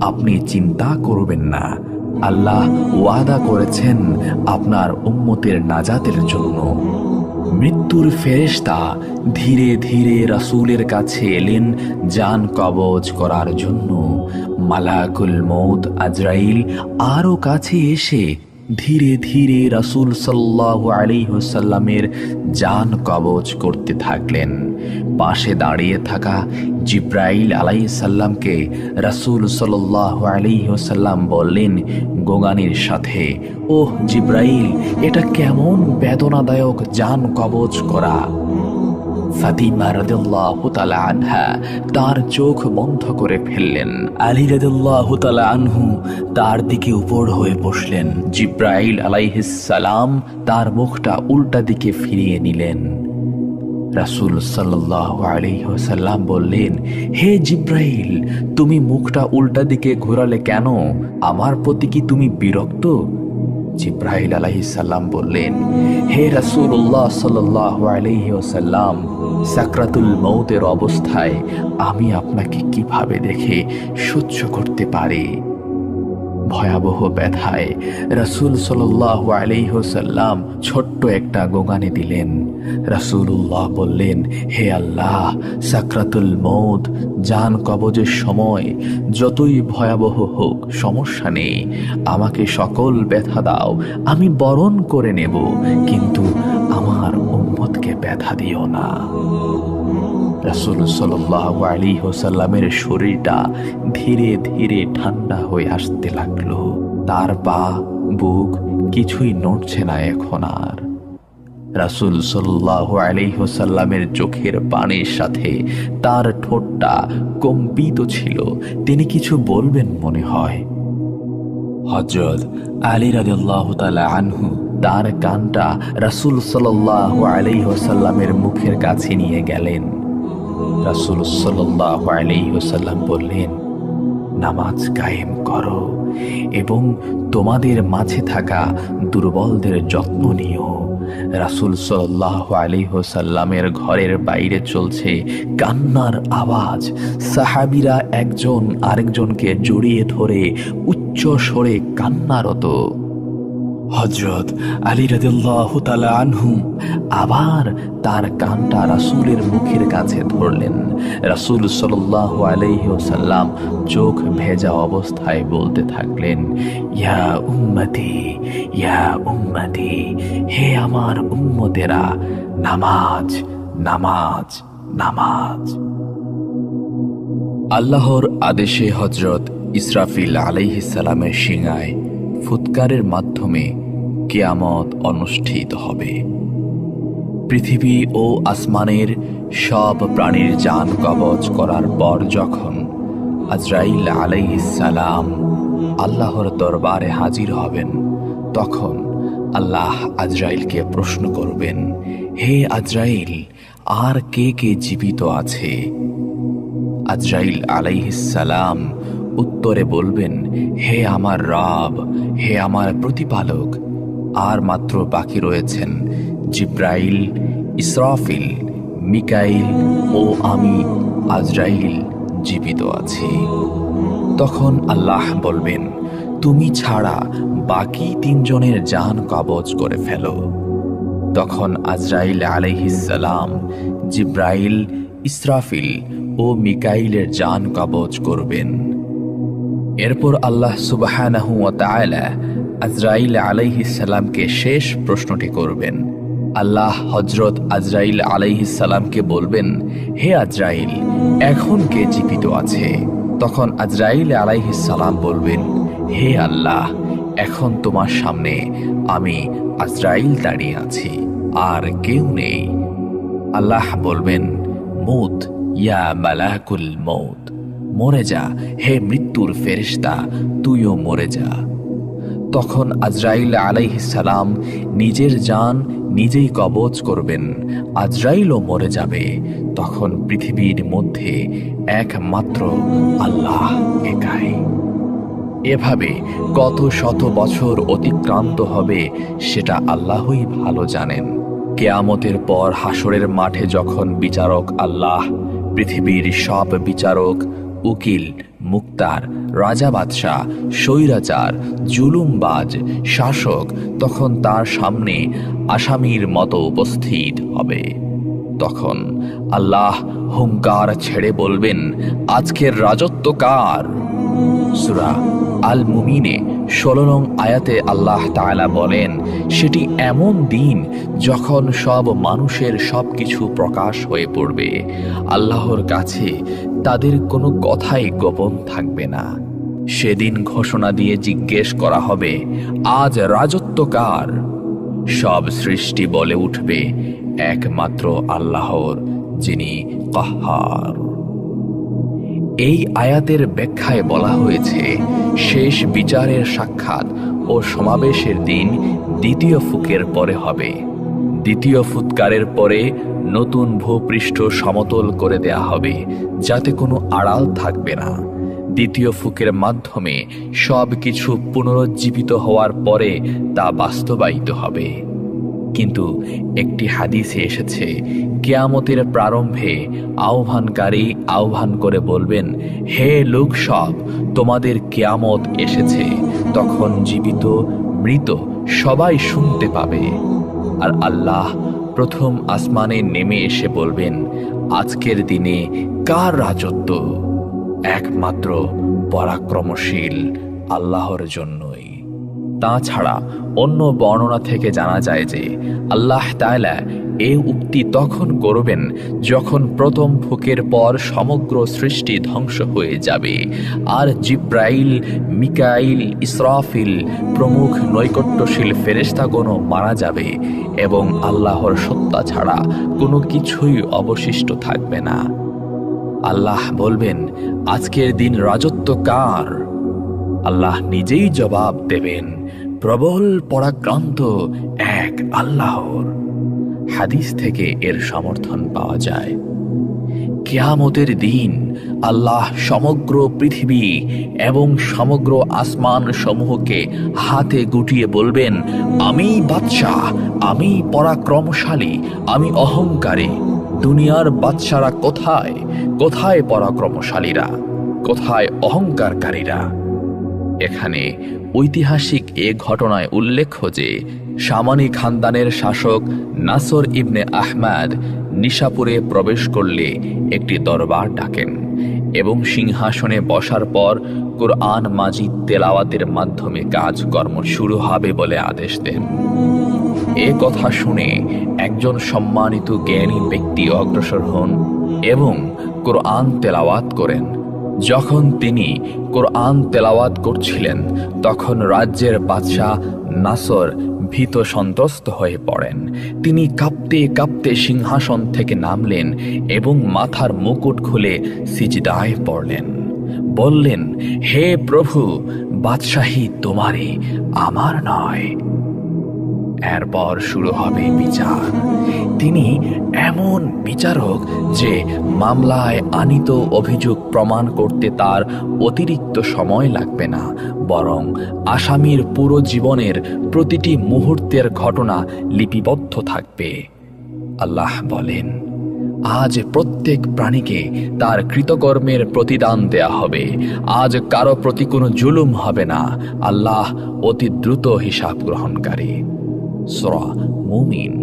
আপনি চিন্তা করবেন না, আল্লাহ ওয়াদা করেছেন আপনার উম্মতের নাজাতের জন্য। মৃত্যুর ফেরেশতা ধীরে ধীরে রাসূলের কাছে এলেন জান কবজ করার জন্য। মালাকুল মউত আজরাইল আরো কাছে এসে ধীরে ধীরে রাসূল সাল্লাল্লাহু আলাইহি ওয়াসাল্লামের জান কবজ করতে থাকলেন। পাশে দাঁড়িয়ে থাকা জিব্রাইল আলাইহিস সালামকে রাসূল সাল্লাল্লাহু আলাইহি ওয়াসাল্লাম বললেন গোগানির সাথে, ওহ জিব্রাইল, এটা কেমন বেদনাদায়ক জান কবজ করা। ফাতিমা রাদিয়াল্লাহু তাআলা আনহা তার চোখ বন্ধ করে ফেললেন। আলী রাদিয়াল্লাহু তাআলা আনহু তার দিকে উপর হয়ে বসলেন। জিব্রাইল আলাইহিস সালাম তার মুখটা উল্টা দিকে ফিরিয়ে নিলেন। রাসূল সাল্লাল্লাহু আলাইহি ওয়াসাল্লাম বললেন, হে জিব্রাইল, তুমি মুখটা উল্টা দিকে ঘোরালে কেন? আমার প্রতি কি তুমি বিরক্ত? জিব্রাইল আলাইহিস সালাম বললেন, হে রাসূলুল্লাহ সাল্লাল্লাহু আলাইহি ওয়াসাল্লাম, সাকরাতুল মউতের অবস্থায় আমি আপনাকে কিভাবে দেখে সহ্য করতে পারি? ভয়াবহ ব্যথায় রাসূল সাল্লাল্লাহু আলাইহি ওয়াসাল্লাম ছোট্ট একটা গোগানি দিলেন। রাসূলুল্লাহ বললেন, হে আল্লাহ, সাকরাতুল মউত জান কবজের সময় যতই ভয়াবহ হোক সমস্যা নেই, আমাকে সকল ব্যথা দাও, আমি বরণ করে নেব, কিন্তু আমার উম্মতকে ব্যথা দিও না। রাসূল সাল্লাল্লাহু আলাইহি ওয়াসাল্লামের শরীরটা ধীরে ধীরে ঠান্ডা হয়ে আসতে লাগলো। তার পা, বুক কিছুই নড়ছে না এখন আর। রাসূল সাল্লাল্লাহু আলাইহি ওয়াসাল্লামের চোখের পানির সাথে তার ঠোঁটটা কম্পিত ছিল। তিনি কিছু বলবেন মনে হয়। হযরত আলী রাদিয়াল্লাহু তাআলা আনহু তার কানটা রাসূল সাল্লাল্লাহু আলাইহি ওয়াসাল্লামের মুখের কাছে নিয়ে গেলেন। রাসূল সাল্লাল্লাহু আলাইহি ওয়াসাল্লাম বললেন, নামাজ কায়েম করো এবং তোমাদের মাঝে থাকা দুর্বলদের যত্ন নিও। রাসূল সাল্লাল্লাহু আলাইহি ওয়াসাল্লামের ঘরের বাইরে চলছে কান্নার আওয়াজ। সাহাবীরা একজন আরেকজনকে জড়িয়ে ধরে উচ্চ স্বরে কান্নারত। হযরত আলী রাদিয়াল্লাহু তাআলা আনহু আবার তার কানটা রাসূলের মুখের কাছে ধরলেন। রাসূল সাল্লাল্লাহু আলাইহি ওয়াসাল্লাম চোখ ভেজা অবস্থায় বলতে থাকলেন, ইয়া উম্মতি, ইয়া উম্মতি, হে আমার উম্মতেরা, নামাজ, নামাজ, নামাজ। আল্লাহর আদেশে হযরত ইসরাফিল আলাইহিস সালামের শিঙায় ফুৎকারের মাধ্যমে কিয়ামত অনুষ্ঠিত হবে। পৃথিবী ও আসমানের সব প্রাণীর জান কবজ করার পর যখন আজরাইল আলাইহিস সালাম আল্লাহর দরবারে হাজির হবেন, তখন আল্লাহ আজরাইলকে প্রশ্ন করবেন, হে আজরাইল, আর কে কে জীবিত আছে? আজরাইল আলাইহিস সালাম উত্তরে বলবেন, হে আমার রব, হে আমার প্রতিপালক, আর মাত্র বাকি রয়েছেন জিব্রাইল, ইসরাফিল, মিকাইল ও আমি আজরাইল জীবিত আছি। তখন আল্লাহ বলবেন, তুমি ছাড়া বাকি তিনজনের জান কবজ করে ফেলো। তখন আজরাইল আলাইহিস সালাম জিব্রাইল, ইসরাফিল ও মিকাইলের জান কবজ করবেন। এরপর আল্লাহ সুবহানাহু ওয়া তাআলা আজরাইল আলাইহিস সালামকে শেষ প্রশ্নটি করবেন। আল্লাহ হযরত আজরাইল আলাইহিস সালামকে বলবেন, হে আজরাইল, এখন কে জীবিত আছে? তখন আজরাইল আলাইহিস সালাম বলবেন, হে আল্লাহ, এখন তোমার সামনে আমি আজরাইল দাঁড়িয়ে আছি, আর কেউ নেই। আল্লাহ বলবেন, মুত ইয়া মালাকুল মৌত, মরে যা হে মৃত্যুর ফেরেশতা, তুইও মরে যা। তখন আজরাইল আলাইহিস সালাম নিজের জান নিজেই কবজ করবেন, আজরাইলও মরে যাবে। তখন পৃথিবীর মধ্যে একমাত্র আল্লাহ একাই। এভাবে কত শত বছর অতিক্রান্ত হবে সেটা আল্লাহই ভালো জানেন। কেয়ামতের পর হাসরের মাঠে যখন বিচারক আল্লাহ পৃথিবীর সব বিচারক, উকিল, মুক্তার, রাজা বাদশাহ, স্বৈরাচার, জুলুমবাজ, শাসক তখন তার সামনে আসামির মতো উপস্থিত হবে। তখন আল্লাহ হুঙ্কার ছেড়ে বলবেন, আজকের রাজত্ব কার? সূরা আল মুমিনে 16 নং আয়াতে আল্লাহ তাআলা বলেন, সেটি এমন দিন যখন সব মানুষের সবকিছু প্রকাশ হয়ে পড়বে। আল্লাহর কাছে তাদের কোনো কথাই গোপন থাকবে না। সেদিন ঘোষণা দিয়ে জিজ্ঞেস করা হবে, আজ রাজত্ব কার? সব সৃষ্টি বলে উঠবে, একমাত্র আল্লাহর, যিনি কাহ্হার। এই আয়াতের ব্যাখ্যায় বলা হয়েছে, শেষ বিচারের সাক্ষাৎ ও সমাবেশের দিন দ্বিতীয় ফুকের পরে হবে। দ্বিতীয় ফুৎকারের পরে নতুন ভূপৃষ্ঠ সমতল করে দেয়া হবে, যাতে কোনো আড়াল থাকবে না। দ্বিতীয় ফুকের মাধ্যমে সব কিছু পুনরুজ্জীবিত হওয়ার পরে তা বাস্তবায়িত হবে। কিন্তু একটি হাদিসে এসেছে, কিয়ামতের প্রারম্ভে আহ্বানকারী আহ্বান করে বলবেন, হে লোক সব, তোমাদের কিয়ামত এসেছে। তখন জীবিত মৃত সবাই শুনতে পাবে। আর আল্লাহ প্রথম আসমানে নেমে এসে বলবেন, আজকের দিনে কার রাজত্ব? একমাত্র পরাক্রমশীল আল্লাহর জন্যই। তাছাড়া অন্য বর্ণনা থেকে জানা যায় যে আল্লাহ তাআলা এই উক্তি তখন করবেন যখন প্রথম ফুকের পর সমগ্র সৃষ্টি ধ্বংস হয়ে যাবে, আর জিব্রাইল, মিকাইল, ইসরাফিল প্রমুখ নৈকট্যশীল ফেরেশতাগণও মারা যাবে এবং আল্লাহর সত্তা ছাড়া কোনো কিছুই অবশিষ্ট থাকবে না। আল্লাহ বলবেন, আজকের দিন রাজত্ব কার? আল্লাহ নিজেই জবাব দেবেন, প্রবল পরাক্রান্ত এক আল্লাহর। হাদিস থেকে এর সমর্থন পাওয়া যায়। কিয়ামতের দিন আল্লাহ সমগ্র পৃথিবী এবং সমগ্র আসমান সমূহকে হাতে গুটিয়ে বলবেন, আমি বাদশাহ, আমি পরাক্রমশালী, আমি অহংকারী। দুনিয়ার বাদশারা কোথায়? কোথায় পরাক্রমশালীরা? কোথায় অহংকারকারীরা? এখানে ঐতিহাসিক এ ঘটনায় উল্লেখ্য যে সামানি খানদানের শাসক নাসর ইবনে আহমাদ নিশাপুরে প্রবেশ করলে একটি দরবার ডাকেন এবং সিংহাসনে বসার পর কুরআন মাজিদ তেলাওয়াতের মাধ্যমে কাজকর্ম শুরু হবে বলে আদেশ দেন। এ কথা শুনে একজন সম্মানিত জ্ঞানী ব্যক্তি অগ্রসর হন এবং কুরআন তেলাওয়াত করেন। যখন তিনি কুরআন তেলাওয়াত করছিলেন তখন রাজ্যের বাদশাহ নাসর ভীত সন্ত্রস্ত হয়ে পড়েন। তিনি কাঁপতে কাঁপতে সিংহাসন থেকে নামলেন এবং মাথার মুকুট খুলে সিজদায় পড়লেন। বললেন, হে প্রভু, বাদশাহী তোমারই, আমার নয়। এরপর শুরু হবে বিচার। তিনি এমন বিচারক যে মামলায় আনিত অভিযোগ প্রমাণ করতে তার অতিরিক্ত সময় লাগবে না, বরং আসামির পুরো জীবনের প্রতিটি মুহূর্তের ঘটনা লিপিবদ্ধ থাকবে। আল্লাহ বলেন, আজ প্রত্যেক প্রাণীকে তার কৃতকর্মের প্রতিদান দেয়া হবে। আজ কারো প্রতি কোনো জুলুম হবে না। আল্লাহ অতি দ্রুত হিসাব গ্রহণকারী। সূরা মুমিন।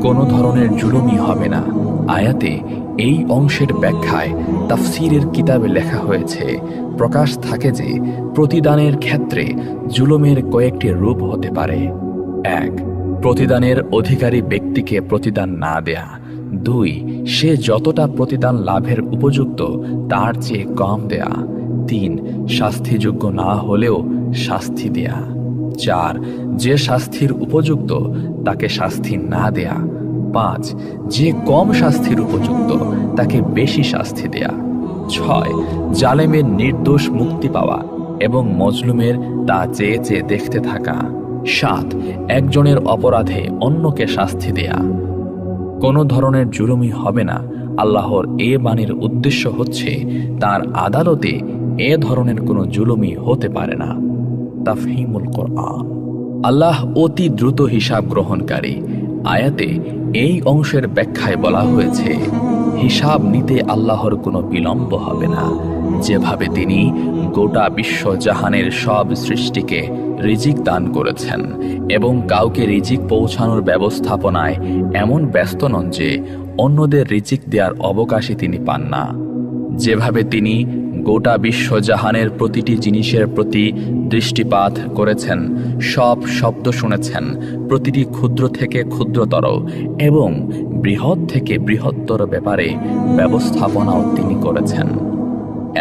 কোনো ধরনের জুলুমই হবে না। আয়াতে এই অংশের ব্যাখ্যায় তাফসীরের কিতাবে লেখা হয়েছে, প্রকাশ থাকে যে প্রতিদানের ক্ষেত্রে জুলুমের কয়েকটি রূপ হতে পারে। 1. প্রতিদানের অধিকারী ব্যক্তিকে প্রতিদান না দেয়া, 2 সে যতটা প্রতিদান লাভের উপযুক্ত তার চেয়ে কম দেয়া। 3 শাস্তিযোগ্য না হলেও শাস্তি দেয়া। 4 যে শাস্তির উপযুক্ত তাকে শাস্তি না দেয়া। 5 যে কম শাস্তির উপযুক্ত তাকে বেশি শাস্তি দেয়া। 6 জালেমের নির্দোষ মুক্তি পাওয়া এবং মজলুমের তা চেয়ে চেয়ে দেখতে থাকা। 7 একজনের অপরাধে অন্যকে শাস্তি দেয়া। কোনো ধরনের জুলুমি হবে না। আল্লাহর এ বাণীর উদ্দেশ্য হচ্ছে তার আদালতে এ ধরনের কোনো জুলুমি হতে পারে না। তাফহিমুল কোরআন। আল্লাহ অতি দ্রুত হিসাব গ্রহণকারী। আয়াতে এই অংশের ব্যাখ্যায় বলা হয়েছে, হিসাব নিতে আল্লাহর কোনো বিলম্ব হবে না। যেভাবে তিনি গোটা বিশ্ব জাহানের সব সৃষ্টিকে রিজিক দান করেছেন এবং কাউকে রিজিক পৌঁছানোর ব্যবস্থাপনায় এমন ব্যস্ত নন যে অন্যদের রিজিক দেওয়ার অবকাশই তিনি পান না, যেভাবে তিনি গোটা বিশ্ব জাহানের প্রতিটি জিনিসের প্রতি দৃষ্টিপাত করেছেন, সব শব্দ শুনেছেন, প্রতিটি ক্ষুদ্র থেকে ক্ষুদ্রতর এবং বৃহৎ থেকে বৃহত্তর ব্যাপারে ব্যবস্থাপনাও তিনি করেছেন।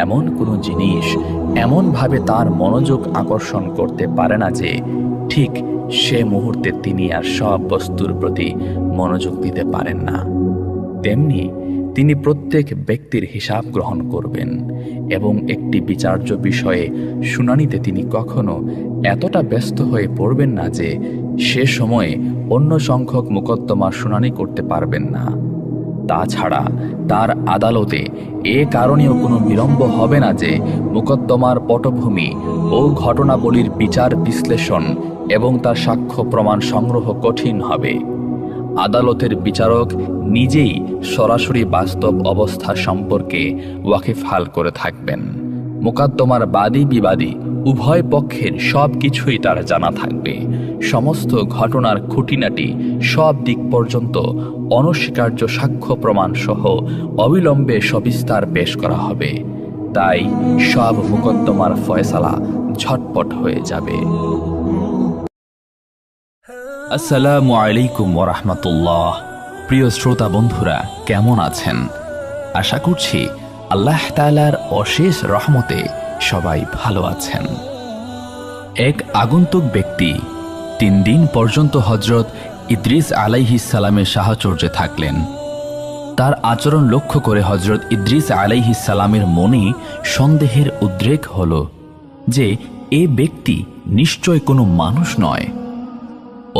এমন কোনো জিনিস এমনভাবে তার মনোযোগ আকর্ষণ করতে পারে না যে ঠিক সে মুহূর্তে তিনি আর সব বস্তুর প্রতি মনোযোগ দিতে পারেন না। তেমনি তিনি প্রত্যেক ব্যক্তির হিসাব গ্রহণ করবেন এবং একটি বিচার্য বিষয়ে শুনানিতে তিনি কখনো এতটা ব্যস্ত হয়ে পড়বেন না যে সে সময়ে অন্য সংখ্যক মোকদ্দমার শুনানি করতে পারবেন না। তাছাড়া তার আদালতে এ কারণেও কোনো বিলম্ব হবে না যে মোকদ্দমার পটভূমি ও ঘটনাবলীর বিচার বিশ্লেষণ এবং তার সাক্ষ্য প্রমাণ সংগ্রহ কঠিন হবে। আদালতের বিচারক নিজেই সরাসরি বাস্তব অবস্থা সম্পর্কে ওয়াকিফহাল করে থাকবেন। মোকদ্দমার বাদী বিবাদী উভয় পক্ষের সব কিছুই তার জানা থাকবে। সমস্ত ঘটনার খুঁটিনাটি সব দিক পর্যন্ত অনস্বীকার্য সাক্ষ্য প্রমাণ সহ অবিলম্বে সবিস্তার পেশ করা হবে। তাই সব মোকদ্দমার ফয়সালা ঝটপট হয়ে যাবে। আসসালামু আলাইকুম ওয়া রাহমাতুল্লাহ। প্রিয় শ্রোতা বন্ধুরা, কেমন আছেন? আশা করছি আল্লাহ তাআলার অশেষ রহমতে সবাই ভালো আছেন। এক আগন্তুক ব্যক্তি 3 দিন পর্যন্ত হযরত ইদ্রিস আলাইহিস সালামের সাহচর্যে থাকলেন। তার আচরণ লক্ষ্য করে হযরত ইদ্রিস আলাইহিস সালামের মনে সন্দেহের উদ্রেক হল যে এ ব্যক্তি নিশ্চয় কোনো মানুষ নয়।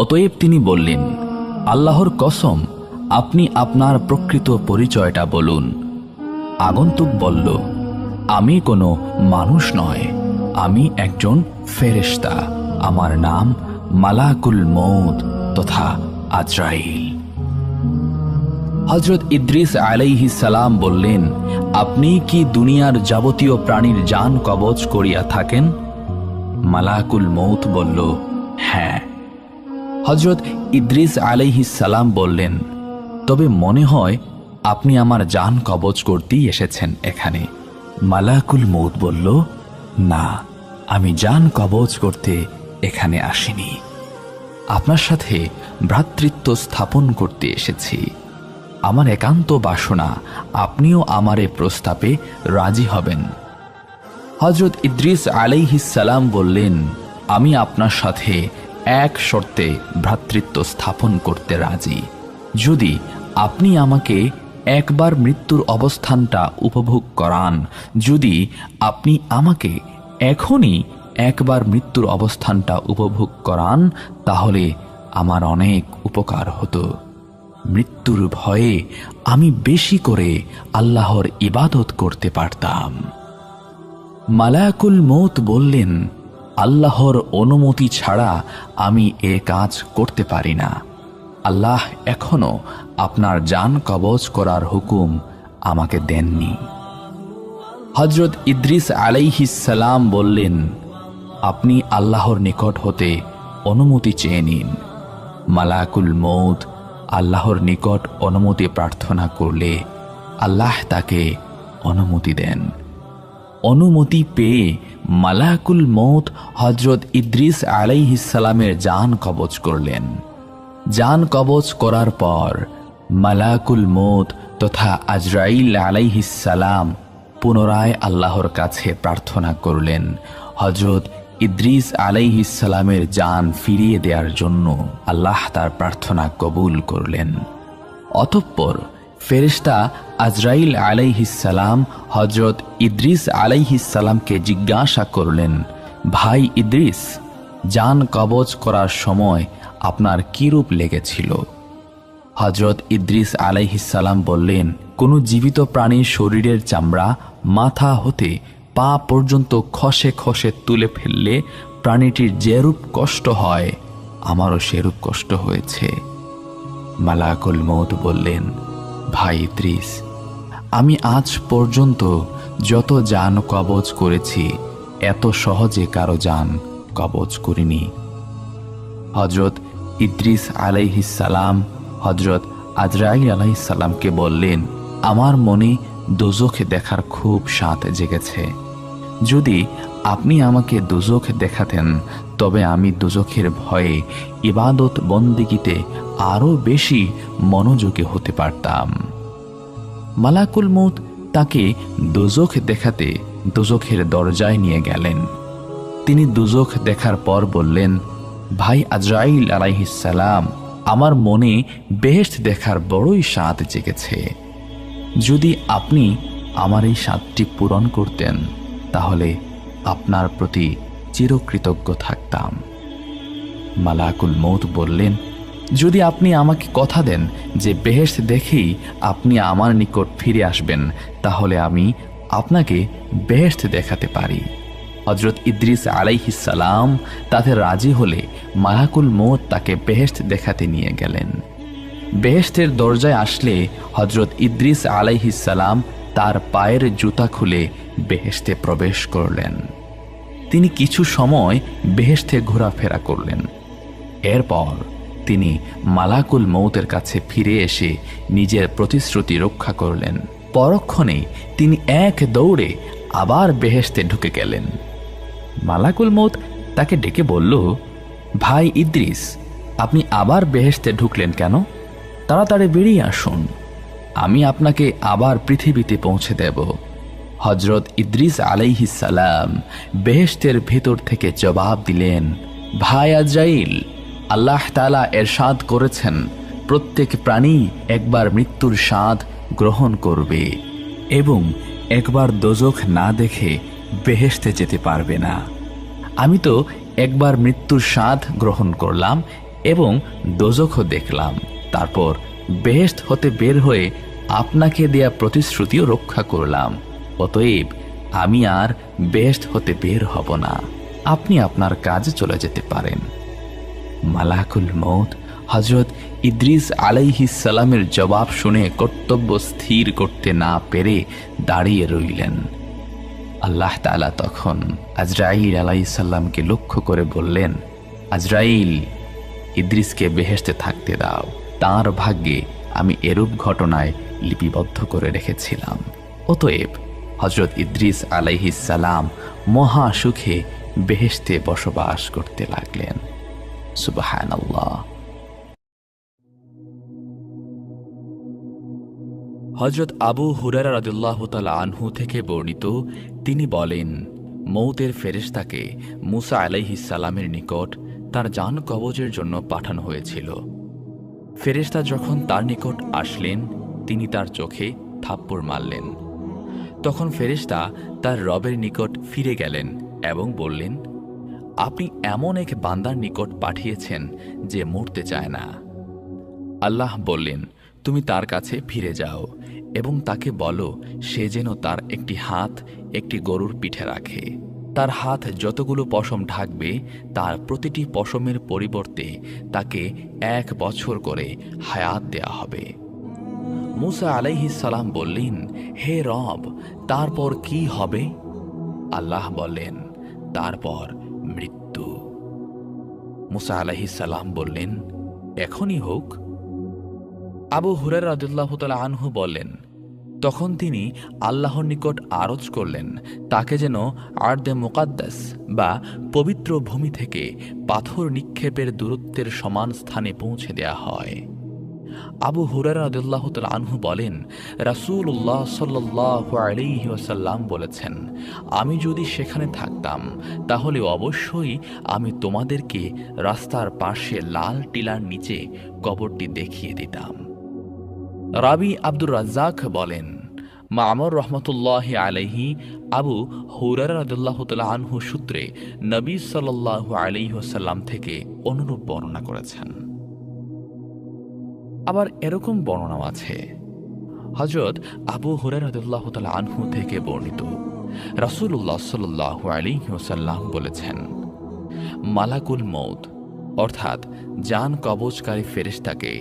অতএব তিনি বললেন, আল্লাহর কসম, আপনি আপনার প্রকৃত পরিচয়টা বলুন। আগন্তুক বলল, আমি কোনো মানুষ নয়, আমি একজন ফেরেশতা। আমার নাম মালাকুল মউত তথা আজরাইল। হযরত ইদ্রিস আলাইহিস সালাম বললেন, আপনি কি দুনিয়ার যাবতীয় প্রাণীর জান কবজ করিয়া থাকেন? মালাকুল মউত বলল, হ্যাঁ। হযরত ইদ্রিস আলাইহিস সালাম বললেন, তবে মনে হয় আপনি আমার জান কবজ করতেই এসেছেন এখানে। মালাকুল মউত বলল, না, আমি জান কবজ করতে এখানে আসিনি। আপনার সাথে ভ্রাতৃত্ব স্থাপন করতে এসেছি। আমার একান্ত বাসনা আপনিও আমার এ প্রস্তাবে রাজি হবেন। হযরত ইদ্রিস আলাইহিস সালাম বললেন, আমি আপনার সাথে এক শর্তে ভ্রাতৃত্ব স্থাপন করতে রাজি। যদি আপনি আমাকে একবার মৃত্যুর অবস্থানটা উপভোগ করান, যদি আপনি আমাকে এখনই একবার মৃত্যুর অবস্থানটা উপভোগ করান, তাহলে আমার অনেক উপকার হতো। মৃত্যুর ভয়ে আমি বেশি করে আল্লাহর ইবাদত করতে পারতাম। মালাকুল মউত বললেন, আল্লাহর অনুমতি ছাড়া আমি এ কাজ করতে পারি না। আল্লাহ এখনো আপনার জান কবজ করার হুকুম আমাকে দেননি। হযরত ইদ্রিস আলাইহিস সালাম বললেন, আপনি আল্লাহর নিকট হতে অনুমতি চেয়ে নিন। মালাকুল মউত আল্লাহর নিকট অনুমতি প্রার্থনা করলে আল্লাহ তাকে অনুমতি দেন। অনুমতি পেয়ে মালাকুল মউত হযরত ইদ্রিস আলাইহিস সালামের জান কবজ করলেন। জান কবজ করার পর মালাকুল মৌত তথা আজরাইল আলাইহিস সালাম পুনরায় আল্লাহর কাছে প্রার্থনা করলেন হযরত ইদ্রিস আলাইহিস সালামের জান ফিরিয়ে দেওয়ার জন্য। আল্লাহ তার প্রার্থনা কবুল করলেন। অতঃপর ফেরেশতা আজরাইল আলাইহিস সালাম হযরত ইদ্রিস আলাইহিস সালামকে জিজ্ঞাসা করলেন, ভাই ইদ্রিস, জান কবজ করার সময় আপনার কি রূপ লেগেছিল? হযরত ইদ্রিস আলাইহিস সালাম বললেন, কোনো জীবিত প্রাণীর শরীরের চামড়া মাথা হতে পা পর্যন্ত খসে খসে তুলে ফেললে প্রাণীটির যেরূপ কষ্ট হয় আমারও সেরূপ কষ্ট হয়েছে। মালাকুল মৌত বললেন, ভাই ইদ্রিস, আমি আজ পর্যন্ত যত জান কবজ করেছি এত সহজে কারো জান কবজ করিনি। হযরত ইদ্রিস আলাইহিস সালাম হযরত আজরাইল আলাইহিস সালামকে বললেন, আমার মনে দোজখ দেখার খুব স্বাদ জেগেছে। যদি আপনি আমাকে দোজখ দেখাতেন তবে আমি দোজখের ভয়ে ইবাদত বন্দেগীতে আরও বেশি মনোযোগী হতে পারতাম। মালাকুল মৌত তাকে দোজখ দেখাতে দোজখের দরজায় নিয়ে গেলেন। তিনি দোজখ দেখার পর বললেন, ভাই আজরাইল আলাইহিস সালাম, আমার মনে বেহেশত দেখার বড়ই স্বাদ জেগেছে। যদি আপনি আমার এই স্বাদটি পূরণ করতেন তাহলে আপনার প্রতি চিরকৃতজ্ঞ থাকতাম। মালাকুল মৌত বললেন, যদি আপনি আমাকে কথা দেন যে বেহেশত দেখেই আপনি আমার নিকট ফিরে আসবেন তাহলে আমি আপনাকে বেহেশত দেখাতে পারি। হযরত ইদ্রিস আলাইহিস সালাম তাতে রাজি হলে মালাকুল মৌত তাকে বেহেশত দেখাতে নিয়ে গেলেন। বেহেশতের দরজায় আসলে হযরত ইদ্রিস আলাইহিস সালাম তার পায়ের জুতা খুলে বেহেশতে প্রবেশ করলেন। তিনি কিছু সময় বেহেশতে ঘোরাফেরা করলেন। এরপর তিনি মালাকুল মৌতের কাছে ফিরে এসে নিজের প্রতিশ্রুতি রক্ষা করলেন। পরক্ষণেই তিনি এক দৌড়ে আবার বেহেশতে ঢুকে গেলেন। মালাকুল মৌত তাকে ডেকে বলল, ভাই ইদ্রিস, আপনি আবার বেহেশতে ঢুকলেন কেন? তাড়াতাড়ি বেরিয়ে আসুন, আমি আপনাকে আবার পৃথিবীতে পৌঁছে দেব। হযরত ইদ্রিস আলাইহিস সালাম বেহেশতের ভেতর থেকে জবাব দিলেন, ভাই আজরাইল, আল্লাহ তাআলা এরশাদ করেছেন প্রত্যেক প্রাণী একবার মৃত্যুর স্বাদ গ্রহণ করবে এবং একবার দোজখ না দেখে বেহেশতে যেতে পারবে না। আমি তো একবার মৃত্যুর স্বাদ গ্রহণ করলাম এবং দোজখও দেখলাম, তারপর বেহেশত হতে বের হয়ে আপনাকে দেয়া প্রতিশ্রুতিও রক্ষা করলাম। অতএব আমি আর বেহেশত হতে বের হব না, আপনি আপনার কাজে চলে যেতে পারেন। মালাকুল মৌত হযরত ইদ্রিস আলাইহিস সালামের জবাব শুনে কর্তব্য স্থির করতে না পেরে দাঁড়িয়ে রইলেন। আল্লাহ তাআলা তখন আজরাইল আলাইহিস সালামকে লক্ষ্য করে বললেন, আজরাইল, ইদ্রিসকে বেহেশতে থাকতে দাও, তার ভাগ্যে আমি এরূপ ঘটনায় লিপিবদ্ধ করে রেখেছিলাম। অতএব হযরত ইদ্রিস আলাইহিস সালাম মহা সুখে বেহেশতে বসবাস করতে লাগলেন। সুবহানাল্লাহ। হযরত আবু হুরায়রা রাদিয়াল্লাহু তাআলা আনহু থেকে বর্ণিত, তিনি বলেন, মৌতের ফেরেশতাকে মুসা আলাইহিস সালামের নিকট তার জান কবজের জন্য পাঠানো হয়েছিল। ফেরেশতা যখন তার নিকট আসলেন তিনি তার চোখে থাপ্পড় মারলেন। তখন ফেরেশতা তার রবের নিকট ফিরে গেলেন এবং বললেন, আপনি এমন এক বান্দার নিকট পাঠিয়েছেন যে মরতে চায় না। আল্লাহ বললেন, তুমি তার কাছে ফিরে যাও এবং তাকে বলো সে যেন তার একটি হাত একটি গরুর পিঠে রাখে। তার হাত যতগুলো পশম ঢাকবে তার প্রতিটি পশমের পরিবর্তে তাকে 1 বছর করে হায়াত দেয়া হবে। মুসা আলাইহিস সালাম বললেন, হে রব, তারপর কি হবে? আল্লাহ বললেন, তারপর মৃত্যু। মুসা আলাইহিস সালাম বললেন, এখনই হোক। আবু হুরায়রা রাদিয়াল্লাহু তাআলা আনহু বলেন, তখন তিনি আল্লাহর নিকট আরজ করলেন তাকে যেন আরদে মুকাদ্দাস বা পবিত্র ভূমি থেকে পাথর নিক্ষেপের দূরত্বের সমান স্থানে পৌঁছে দেয়া হয়। আবু হুরায়রা রাদিয়াল্লাহু তাআলা আনহু বলেন, রাসূলুল্লাহ সাল্লাল্লাহু আলাইহি ওয়াসাল্লাম বলেছেন, আমি যদি সেখানে থাকতাম তাহলে অবশ্যই আমি তোমাদেরকে রাস্তার পাশে লাল টিলার নিচে কবরটি দেখিয়ে দিতাম। রাবি আব্দুর রাজ্জাক বলেন, মামর রহমতুল্লাহ আলাইহি আবু হুরায়রা রাদিয়াল্লাহু তাআলা আনহু সূত্রে নবী সাল্লাল্লাহু আলাইহি ওয়াসাল্লাম থেকে অনুরূপ বর্ণনা করেছেন। আবার এরকম বর্ণনাও আছে, হযরত আবু হুরায়রা রাদিয়াল্লাহু তাআলা আনহু থেকে বর্ণিত, রাসূলুল্লাহ সাল্লাল্লাহু আলাইহি ওয়াসাল্লাম বলেছেন, মালাকুল মউত অর্থাৎ জান কবজকারী ফেরেশতাকে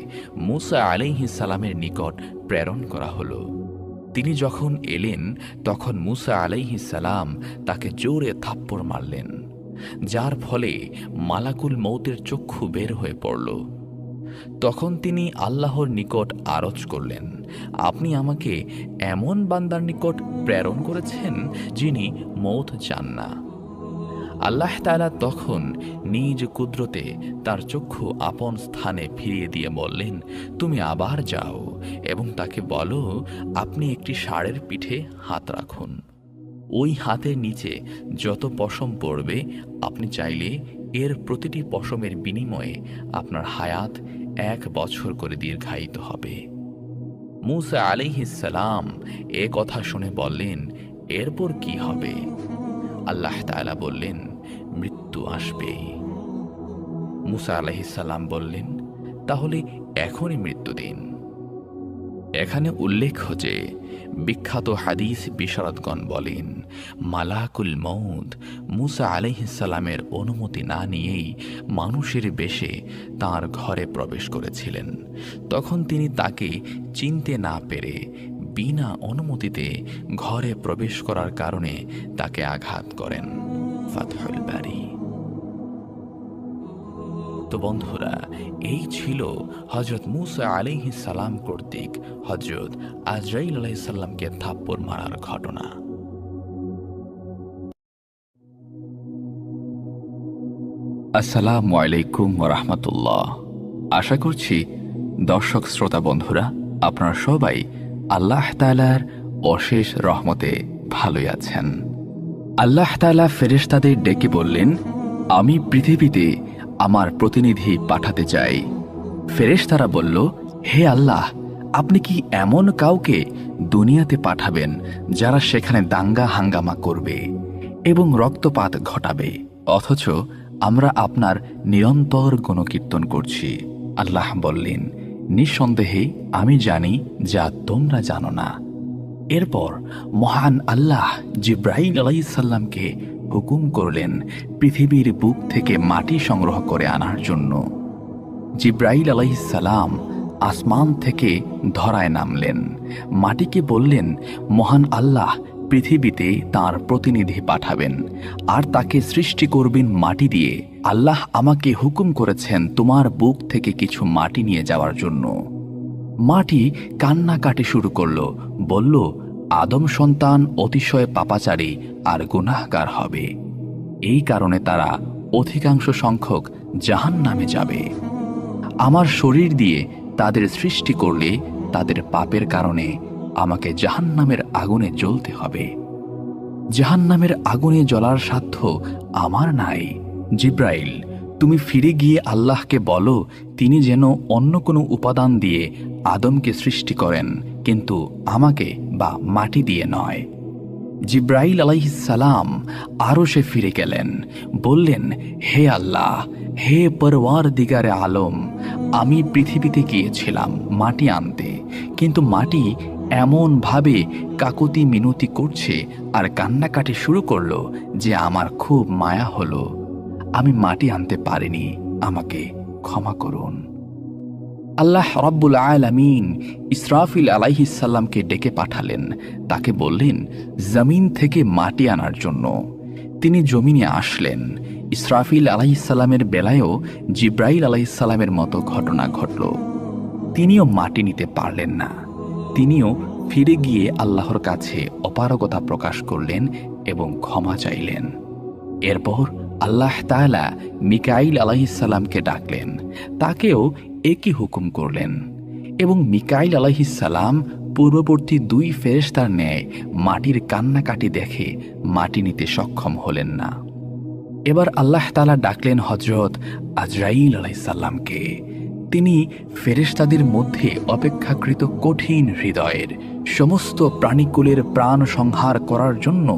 মূসা আলাইহিস সালামের নিকট প্রেরণ করা হলো। তিনি যখন এলেন তখন মূসা আলাইহিস সালাম তাকে জোরে থাপ্পড় মারলেন, যার ফলে মালাকুল মউতের চক্ষু বের হয়ে পড়ল। তখন তিনি আল্লাহর নিকট আরজ করলেন, আপনি আমাকে এমন বান্দার নিকট প্রেরণ করেছেন যিনি মউত চান না। আল্লাহ তাআলা তখন নিজ কুদরতে তার চক্ষু আপন স্থানে ফিরিয়ে দিয়ে বললেন, তুমি আবার যাও এবং তাকে বলো আপনি একটি ষাঁড়ের পিঠে হাত রাখুন। ওই হাতের নিচে যত পশম পড়বে আপনি চাইলে এর প্রতিটি পশমের বিনিময়ে আপনার হায়াত 1 বছর করে দীর্ঘায়িত হবে। মূসা আলাইহিস সালাম এ কথা শুনে বললেন, এরপর কি হবে? আল্লাহ তাআলা বললেন, মৃত্যু আসবে। মূসা আলাইহিস সালাম বললেন, তাহলে এখনই মৃত্যু দিন। এখানে উল্লেখ যে বিখ্যাত হাদিস বিশারদগণ বলেন, মালাকুল মউত মূসা আলাইহিস সালামের অনুমতি না নিয়েই মানুষের বেশে তার ঘরে প্রবেশ করেছিলেন। তখন তিনি তাকে চিনতে না পেরে বিনা অনুমতিতে ঘরে প্রবেশ করার কারণে তাকে আঘাত করেন। ফাতহুল বারী। তো বন্ধুরা, এই ছিল হযরত মূসা আলাইহিস সালাম কর্তৃক হযরত আজরাইল আলাইহিস সালামকে থাপ্পড় মারার ঘটনা। আসসালামু আলাইকুম ওয়া রাহমাতুল্লাহ। আশা করছি দর্শক শ্রোতা বন্ধুরা আপনারা সবাই আল্লাহ তাআলার অশেষ রহমতে ভালোই আছেন। আল্লাহ তাআলা ফেরেশতাদের ডেকে বললেন, আমি পৃথিবীতে আমার প্রতিনিধি পাঠাতে চাই। ফেরেশতারা বলল, হে আল্লাহ, আপনি কি এমন কাউকে দুনিয়াতে পাঠাবেন যারা সেখানে দাঙ্গা হাঙ্গামা করবে এবং রক্তপাত ঘটাবে, অথচ আমরা আপনার নিরন্তর গুণকীর্তন করছি? আল্লাহ বললেন, নিঃসন্দেহে আমি জানি যা তোমরা জানো না। এরপর মহান আল্লাহ জিব্রাইল আলাইহিস সালামকে হুকুম করলেন পৃথিবীর বুক থেকে মাটি সংগ্রহ করে আনার জন্য। জিব্রাইল আলাইহিস সালাম আসমান থেকে ধরায় নামলেন, মাটিকে বললেন, মহান আল্লাহ পৃথিবীতে তার প্রতিনিধি পাঠাবেন আর তাকে সৃষ্টি করবেন মাটি দিয়ে। আল্লাহ আমাকে হুকুম করেছেন তোমার বুক থেকে কিছু মাটি নিয়ে যাওয়ার জন্য। মাটি কান্নাকাটি শুরু করল, বলল, আদম সন্তান অতিশয় পাপাচারী আর গুনাহগার হবে, এই কারণে তারা অধিকাংশ সংখ্যক জাহান্নামে যাবে। আমার শরীর দিয়ে তাদের সৃষ্টি করলে তাদের পাপের কারণে আমাকে জাহান্নামের আগুনে জ্বলতে হবে। জাহান্নামের আগুনে জ্বলার সাধ্য আমার নাই। জিব্রাইল, তুমি ফিরে গিয়ে আল্লাহকে বলো তিনি যেন অন্য কোনো উপাদান দিয়ে আদমকে সৃষ্টি করেন, কিন্তু আমাকে বা মাটি দিয়ে নয়। জিব্রাইল আলাইহিস সালাম আরশে ফিরে গেলেন, বললেন, হে আল্লাহ, হে পরওয়ারদিগারে আলম, আমি পৃথিবীতে গিয়েছিলাম মাটি আনতে, কিন্তু মাটি এমন ভাবে কাকুতি মিনতি করছে আর কান্নাকাটি শুরু করলো যে আমার খুব মায়া হলো। আমি মাটি আনতে পারিনি, আমাকে ক্ষমা করুন। আল্লাহ রাব্বুল আলামিন ইসরাফিল আলাইহিস সালামকে ডেকে পাঠালেন, তাকে বললেন জমিন থেকে মাটি আনার জন্য। তিনি জমিনে আসলেন। ইসরাফিল আলাইহিস সালামের বেলায়ও জিব্রাইল আলাইহিস সালামের মতো ঘটনা ঘটল। তিনিও মাটি নিতে পারলেন না। তিনিও ফিরে গিয়ে আল্লাহর কাছে অপারগতা প্রকাশ করলেন এবং ক্ষমা চাইলেন। এরপর আল্লাহ তাআলা মিকাইল আলাইহিস সালামকে ডাকলেন, তাকেও একই হুকুম করলেন। এবং মিকাইল আলাইহিসসালাম পূর্ববর্তী 2 ফেরেশতার ন্যায় মাটির কান্নাকাটি দেখে মাটি নিতে সক্ষম হলেন না। এবার আল্লাহ তাআলা ডাকলেন হযরত আজরাইল আলাইহিসসালামকে। তিনি ফেরেশতাদের মধ্যে অপেক্ষাকৃত কঠিন হৃদয়ের, সমস্ত প্রাণীকুলের প্রাণ সংহার করার জন্য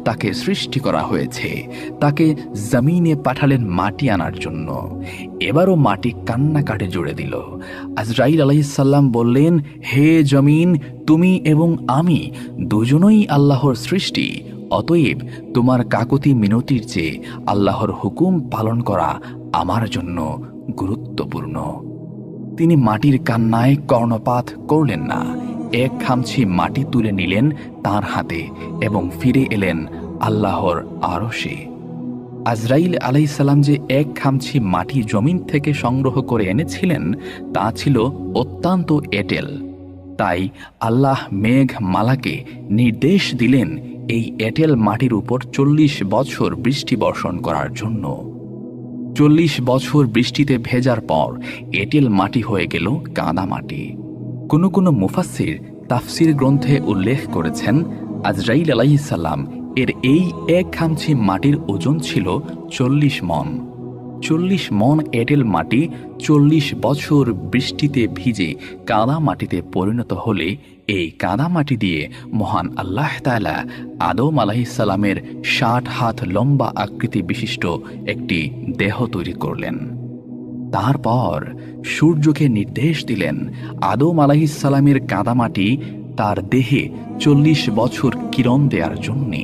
তাকে সৃষ্টি করা হয়েছে। তাকে জমিনে পাঠালেন মাটি আনার জন্য। এবারও মাটি কান্নাকাটে জুড়ে দিল। আজরাইল আলাইহিসসালাম বললেন, হে জমিন, তুমি এবং আমি দুজনই আল্লাহর সৃষ্টি, অতএব তোমার কাকুতি মিনতির চেয়ে আল্লাহর হুকুম পালন করা আমার জন্য গুরুত্বপূর্ণ। তিনি মাটির কান্নায় কর্ণপাত করলেন না। এক খামছি মাটি তুলে নিলেন তার হাতে এবং ফিরে এলেন আল্লাহর আরশে। আজরাইল আলাইহিসসালাম যে এক খামছি মাটি জমিন থেকে সংগ্রহ করে এনেছিলেন তা ছিল অত্যন্ত এঁটেল। তাই আল্লাহ মেঘ মালাকে নির্দেশ দিলেন এই এঁটেল মাটির উপর 40 বছর বৃষ্টি বর্ষণ করার জন্য। 40 বছর বৃষ্টিতে ভেজার পর এঁটেল মাটি হয়ে গেল কাদা মাটি। কোনো মুফাসসির তাফসির গ্রন্থে উল্লেখ করেছেন, আজরাইল আলাইহিসসালাম এর এই এক খামছি মাটির ওজন ছিল 40 মণ। 40 মণ এঁটেল মাটি 40 বছর বৃষ্টিতে ভিজে কাদা মাটিতে পরিণত হলে এই কাদা মাটি দিয়ে মহান আল্লাহ তাআলা আদম আলাইহিসসালামের 60 হাত লম্বা আকৃতি বিশিষ্ট একটি দেহ তৈরি করলেন। তারপর সূর্যকে নির্দেশ দিলেন আদম আলাইহিসসালামের কাদামাটি তার দেহে 40 বছর কিরণ দেওয়ার জন্যে।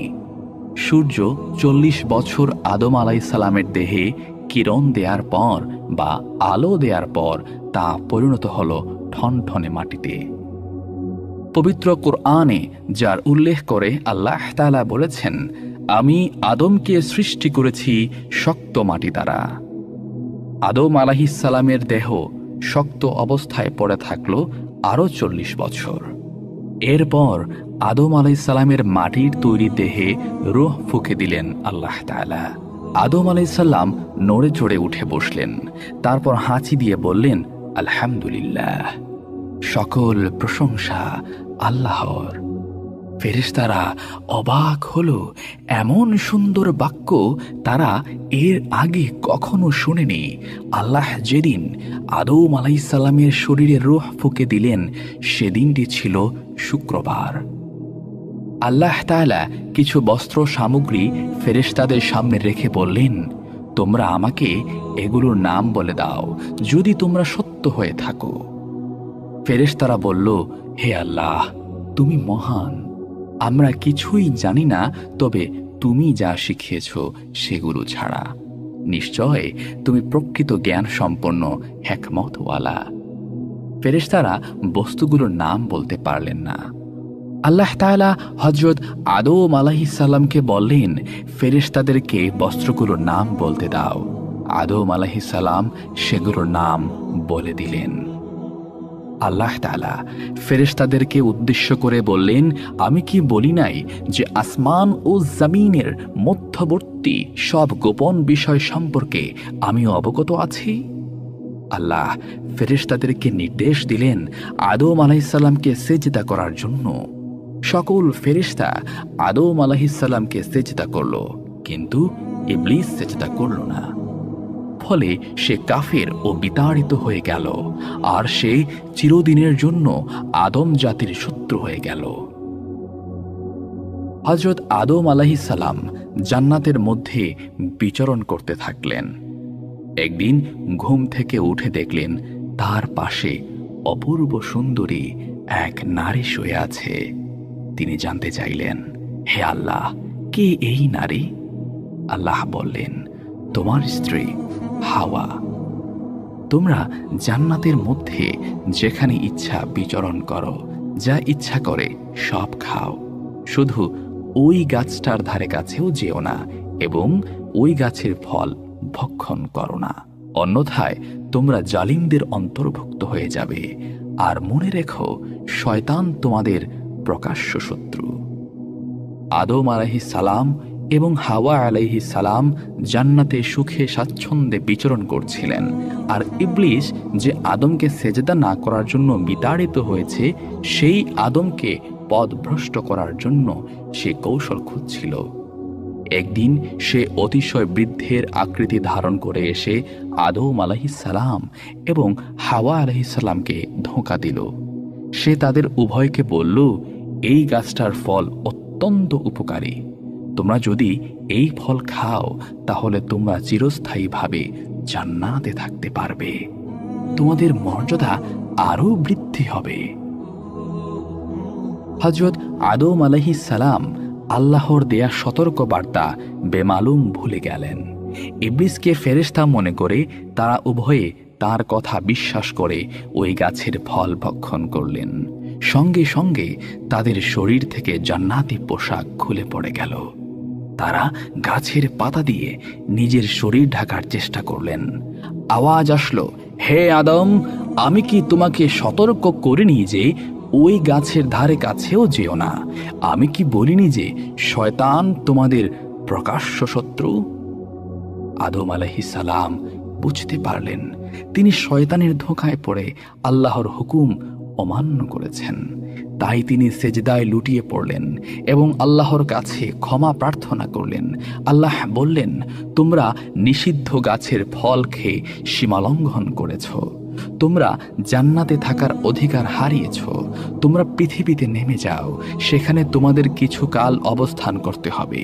সূর্য 40 বছর আদম আলাইহিসসালামের দেহে কিরণ দেওয়ার পর বা আলো দেওয়ার পর তা পরিণত হল ঠনঠনে মাটিতে। পবিত্র কুরআনে যার উল্লেখ করে আল্লাহ তাআলা বলেছেন, আমি আদমকে সৃষ্টি করেছি শক্ত মাটি দ্বারা। আদম আলাইহিসসালামের দেহ শক্ত অবস্থায় পড়ে থাকলো আরও 40 বছর। এরপর আদম আলাইহিসসালামের মাটির তৈরি দেহে রূহ ফুঁকে দিলেন আল্লাহ তাআলা। আদম আলাইহিসসালাম নড়ে চড়ে উঠে বসলেন। তারপর হাঁচি দিয়ে বললেন, আলহামদুলিল্লাহ, সকল প্রশংসা আল্লাহর। ফেরেশতারা অবাক হলো, এমন সুন্দর বাক্য তারা এর আগে কখনো শুনেনি। আল্লাহ যেদিন আদম আলাইহিসসালামের শরীরে রূহ ফুঁকে দিলেন সেদিনটি ছিল শুক্রবার। আল্লাহ তাআলা কিছু বস্ত্র সামগ্রী ফেরেশতাদের সামনে রেখে বললেন, তোমরা আমাকে এগুলোর নাম বলে দাও যদি তোমরা সত্য হয়ে থাকো। ফেরেশতারা বলল, হে আল্লাহ, তুমি মহান, আমরা কিছুই জানি না, তবে তুমি যা শিখিয়েছ সেগুলো ছাড়া। নিশ্চয় তুমি প্রকৃত জ্ঞান সম্পন্ন হিকমতওয়ালা। ফেরেশতারা বস্তুগুলোর নাম বলতে পারলেন না। আল্লাহ তাআলা হযরত আদম আলাইহিসসালামকে বললেন, ফেরেশতাদেরকে বস্ত্রগুলোর নাম বলতে দাও। আদম আলাইহিসসালাম সেগুলোর নাম বলে দিলেন। আল্লাহ তাআলা ফেরেশতাদেরকে উদ্দেশ্য করে বললেন, আমি কি বলি নাই যে আসমান ও জমিনের মধ্যবর্তী সব গোপন বিষয় সম্পর্কে আমি অবগত আছি? আল্লাহ ফেরেশতাদেরকে নির্দেশ দিলেন আদম আলাইহিসসালামকে সেজদা করার জন্য। সকল ফেরেশতা আদম আলাইহিসসালামকে সেজদা করল, কিন্তু ইবলিস সেজদা করল না। ফলে সে কাফের ও বিতাড়িত হয়ে গেল, আর সে চিরদিনের জন্য আদম জাতির শত্রু হয়ে গেল। হযরত আদম আলাইহিসসালাম জান্নাতের মধ্যে বিচরণ করতে থাকলেন। একদিন ঘুম থেকে উঠে দেখলেন তার পাশে অপূর্ব সুন্দরী এক নারী শুয়ে আছে। তিনি জানতে চাইলেন, হে আল্লাহ, কে এই নারী? আল্লাহ বললেন, তোমার স্ত্রী হাওয়া। তোমরা জান্নাতের মধ্যে যেখানে ইচ্ছা বিচরণ করো, যা ইচ্ছা করে সব খাও, শুধু ওই গাছটার ধারে কাছেও যেও না এবং ওই গাছের ফল ভক্ষণ করো না, অন্যথায় তোমরা জালিমদের অন্তর্ভুক্ত হয়ে যাবে। আর মনে রেখো, শয়তান তোমাদের প্রকাশ্য শত্রু। আদম আলাইহিসসালাম এবং হাওয়া আলাইহিস সালাম জান্নাতে সুখে স্বাচ্ছন্দ্যে বিচরণ করছিলেন, আর ইবলিস যে আদমকে সেজদা না করার জন্য বিতাড়িত হয়েছে, সেই আদমকে পথভ্রষ্ট করার জন্য সে কৌশল খুঁজছিল। একদিন সে অতিশয় বৃদ্ধের আকৃতি ধারণ করে এসে আদম আলাইহিস সালাম এবং হাওয়া আলাইহিস সালামকে ধোঁকা দিল। সে তাদের উভয়কে বলল, এই গাছটার ফল অত্যন্ত উপকারী। তোমরা যদি এই ফল খাও তাহলে তোমরা চিরস্থায়ীভাবে জান্নাতে থাকতে পারবে, তোমাদের মর্যাদা আরও বৃদ্ধি হবে। হযরত আদম আলাইহিস সালাম আল্লাহর দেয়া সতর্ক বার্তা বেমালুম ভুলে গেলেন। ইবলিসকে ফেরেশতা মনে করে তারা উভয়ে তার কথা বিশ্বাস করে ওই গাছের ফল ভক্ষণ করলেন। সঙ্গে সঙ্গে তাদের শরীর থেকে জান্নাতি পোশাক খুলে পড়ে গেল। তারা গাছের পাতা দিয়ে নিজের শরীর ঢাকার চেষ্টা করলেন। আওয়াজ আসলো, হে আদম, আমি কি তোমাকে সতর্ক করিনি যে ওই গাছের ধারে কাছেও যেও না? আমি কি বলিনি যে শয়তান তোমাদের প্রকাশ্য শত্রু? আদম আলাইহিস সালাম বুঝতে পারলেন তিনি শয়তানের ধোঁকায় পড়ে আল্লাহর হুকুম অমান্য করেছেন। তাই তিনি সেজদায় লুটিয়ে পড়লেন এবং আল্লাহর কাছে ক্ষমা প্রার্থনা করলেন। আল্লাহ বললেন, তোমরা নিষিদ্ধ গাছের ফল খেয়ে সীমালঙ্ঘন করেছ, তোমরা জান্নাতে থাকার অধিকার হারিয়েছ। তোমরা পৃথিবীতে নেমে যাও, সেখানে তোমাদের কিছু কাল অবস্থান করতে হবে।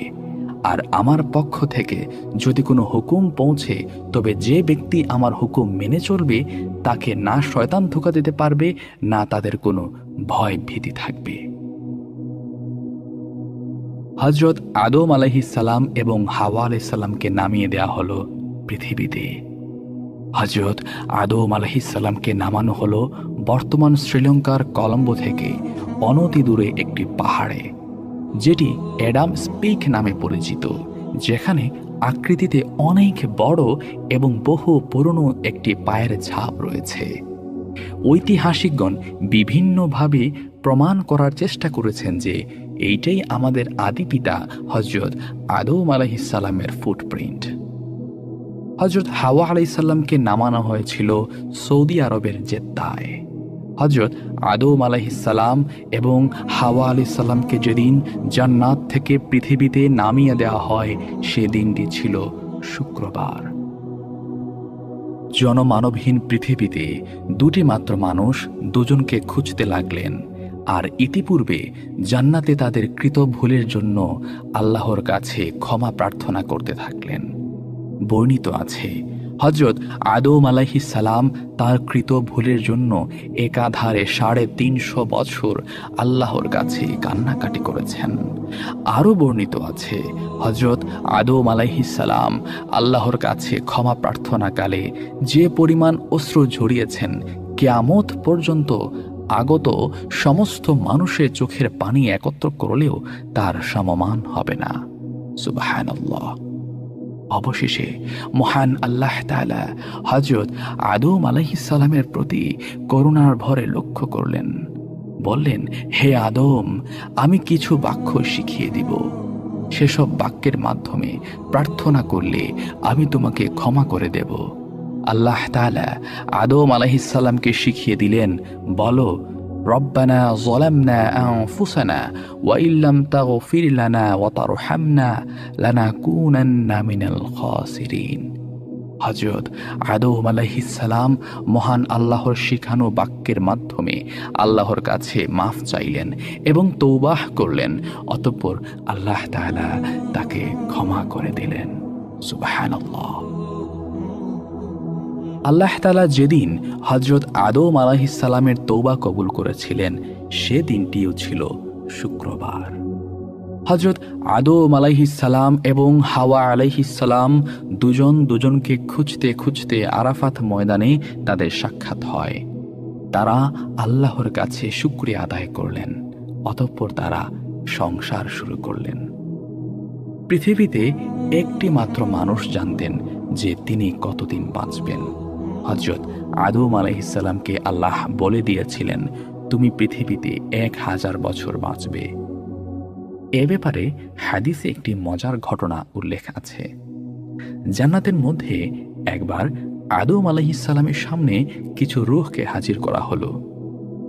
আর আমার পক্ষ থেকে যদি কোনো হুকুম পৌঁছে, তবে যে ব্যক্তি আমার হুকুম মেনে চলবে তাকে না শয়তান ধোঁকা দিতে পারবে, না তাদের কোনো ভয় ভীতি থাকবে। হযরত আদম আলাইহিস সালাম এবং হাওয়া আলাইহিস সালামকে নামিয়ে দেয়া হলো পৃথিবীতে। হযরত আদম আলাইহিস সালামকে নামানো হলো বর্তমান শ্রীলঙ্কার কলম্বো থেকে অনতি দূরে একটি পাহাড়ে, যেটি অ্যাডামস পিক নামে পরিচিত, যেখানে আকৃতিতে অনেক বড় এবং বহু পুরনো একটি পায়ের ছাপ রয়েছে। ঐতিহাসিকগণ বিভিন্নভাবে প্রমাণ করার চেষ্টা করেছেন যে এইটাই আমাদের আদি পিতা হযরত আদম আলাইহিস সালামের ফুটপ্রিন্ট। হযরত হাওয়া আলাইহিস সালামকে নামানো হয়েছিল সৌদি আরবের জেদ্দায়। হযরত আদম আলাইহিস সালাম এবং হাওয়া আলাইহিস সালামকে যেদিন জান্নাত থেকে পৃথিবীতে নামিয়ে দেওয়া হয়, সে দিনটি ছিল শুক্রবার। জনমানবহীন পৃথিবীতে দুটি মাত্র মানুষ দুজনকে খুঁজতে লাগলেন, আর ইতিপূর্বে জান্নাতে তাদের কৃত ভুলের জন্য আল্লাহর কাছে ক্ষমা প্রার্থনা করতে থাকলেন। বর্ণিত আছে, হযরত আদম আলাইহিস সালাম তার কৃত ভুলের জন্য একাধারে 350 বছর আল্লাহর কাছে কান্নাকাটি করেছেন। আরও বর্ণিত আছে, হযরত আদম আলাইহিস সালাম আল্লাহর কাছে ক্ষমা প্রার্থনাকালে যে পরিমাণ অশ্রু ঝরিয়েছেন, কিয়ামত পর্যন্ত আগত সমস্ত মানুষের চোখের পানি একত্র করলেও তার সমমান হবে না। সুবহানাল্লাহ। অবশেষে মহান আল্লাহ তাআলা হযরত আদম আলাইহিস সালামের প্রতি করুণার ভরে লক্ষ্য করলেন। বললেন, হে আদম, আমি কিছু বাক্য শিখিয়ে দিব। সেসব বাক্যের মাধ্যমে প্রার্থনা করলে আমি তোমাকে ক্ষমা করে দেব। আল্লাহ তাআলা আদম আলাইহিস সালামকে শিখিয়ে দিলেন, বলো, রব্বানা যালামনা আনফুসানা ওয়া ইল্লাম তাগফির লানা ওয়া তারহামনা লানাকুনান্না মিনাল খাসিরিন। হযরত আদম আলাইহিস সালাম মহান আল্লাহর শিখানো বাক্যের মাধ্যমে আল্লাহর কাছে মাফ চাইলেন এবং তওবাহ করলেন। অতঃপর আল্লাহ তাআলা তাকে ক্ষমা করে দিলেন। সুবহানাল্লাহ। আল্লাহ তাআলা যেদিন হযরত আদম আলাইহিস সালামের তওবা কবুল করেছিলেন, সে দিনটিও ছিল শুক্রবার। হযরত আদম আলাইহিস সালাম এবং হাওয়া আলাইহিস সালাম দুজন দুজনকে খুঁজতে খুঁজতে আরাফাত ময়দানে তাদের সাক্ষাৎ হয়। তারা আল্লাহর কাছে শুকরিয়া আদায় করলেন। অতঃপর তারা সংসার শুরু করলেন। পৃথিবীতে একটি মাত্র মানুষ জানতেন যে তিনি কতদিন বাঁচবেন। হযরত আদম আলাইহিস সালামকে আল্লাহ বলে দিয়েছিলেন, তুমি পৃথিবীতে 1000 বছর বাঁচবে। এ ব্যাপারে হাদিসে একটি মজার ঘটনা উল্লেখ আছে। জান্নাতের মধ্যে একবার আদম আলাইহিসসালামের সামনে কিছু রূহকে হাজির করা হলো।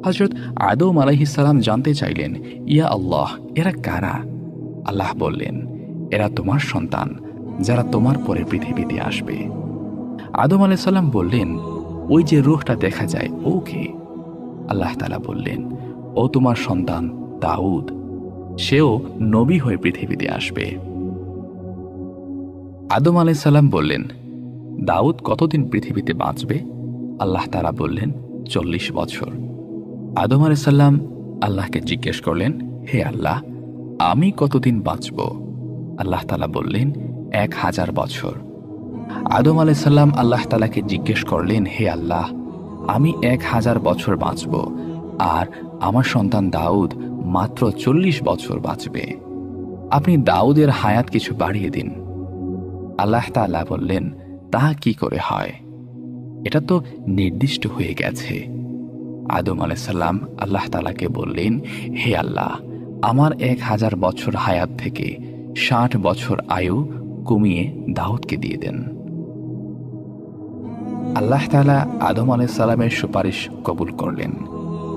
হযরত আদম আলাইহিসসালাম জানতে চাইলেন, ইয়া আল্লাহ, এরা কারা? আল্লাহ বললেন, এরা তোমার সন্তান, যারা তোমার পরে পৃথিবীতে আসবে। আদম আলাইহিসসালাম বললেন, ওই যে রূহটা দেখা যায় ও কে? আল্লাহ তাআলা বললেন, ও তোমার সন্তান দাউদ, সেও নবী হয়ে পৃথিবীতে আসবে। আদম আলাইহিসসালাম বললেন, দাউদ কতদিন পৃথিবীতে বাঁচবে? আল্লাহ তাআলা বললেন, 40 বছর। আদম আলাইহিসসালাম আল্লাহকে জিজ্ঞেস করলেন, হে আল্লাহ, আমি কতদিন বাঁচব? আল্লাহ তাআলা বললেন, 1000 বছর। আদম আলাইহিসসালাম আল্লাহ তাআলাকে জিজ্ঞেস করলেন, হে আল্লাহ, আমি 1000 বছর বাঁচব, আর আমার সন্তান দাউদ মাত্র 40 বছর বাঁচবে। আপনি দাউদের হায়াত কিছু বাড়িয়ে দিন। আল্লাহ তাআলা বললেন, তা কি করে হয়? এটা তো নির্দিষ্ট হয়ে গেছে। আদম আলাইহিসসালাম আল্লাহ তাআলাকে বললেন, হে আল্লাহ, আমার 1000 বছর হায়াত থেকে 60 বছর আয়ু কমিয়ে দাউদকে দিয়ে দেন। আল্লাহ তাআলা আদম আলাইহিসসালামের সুপারিশ কবুল করলেন।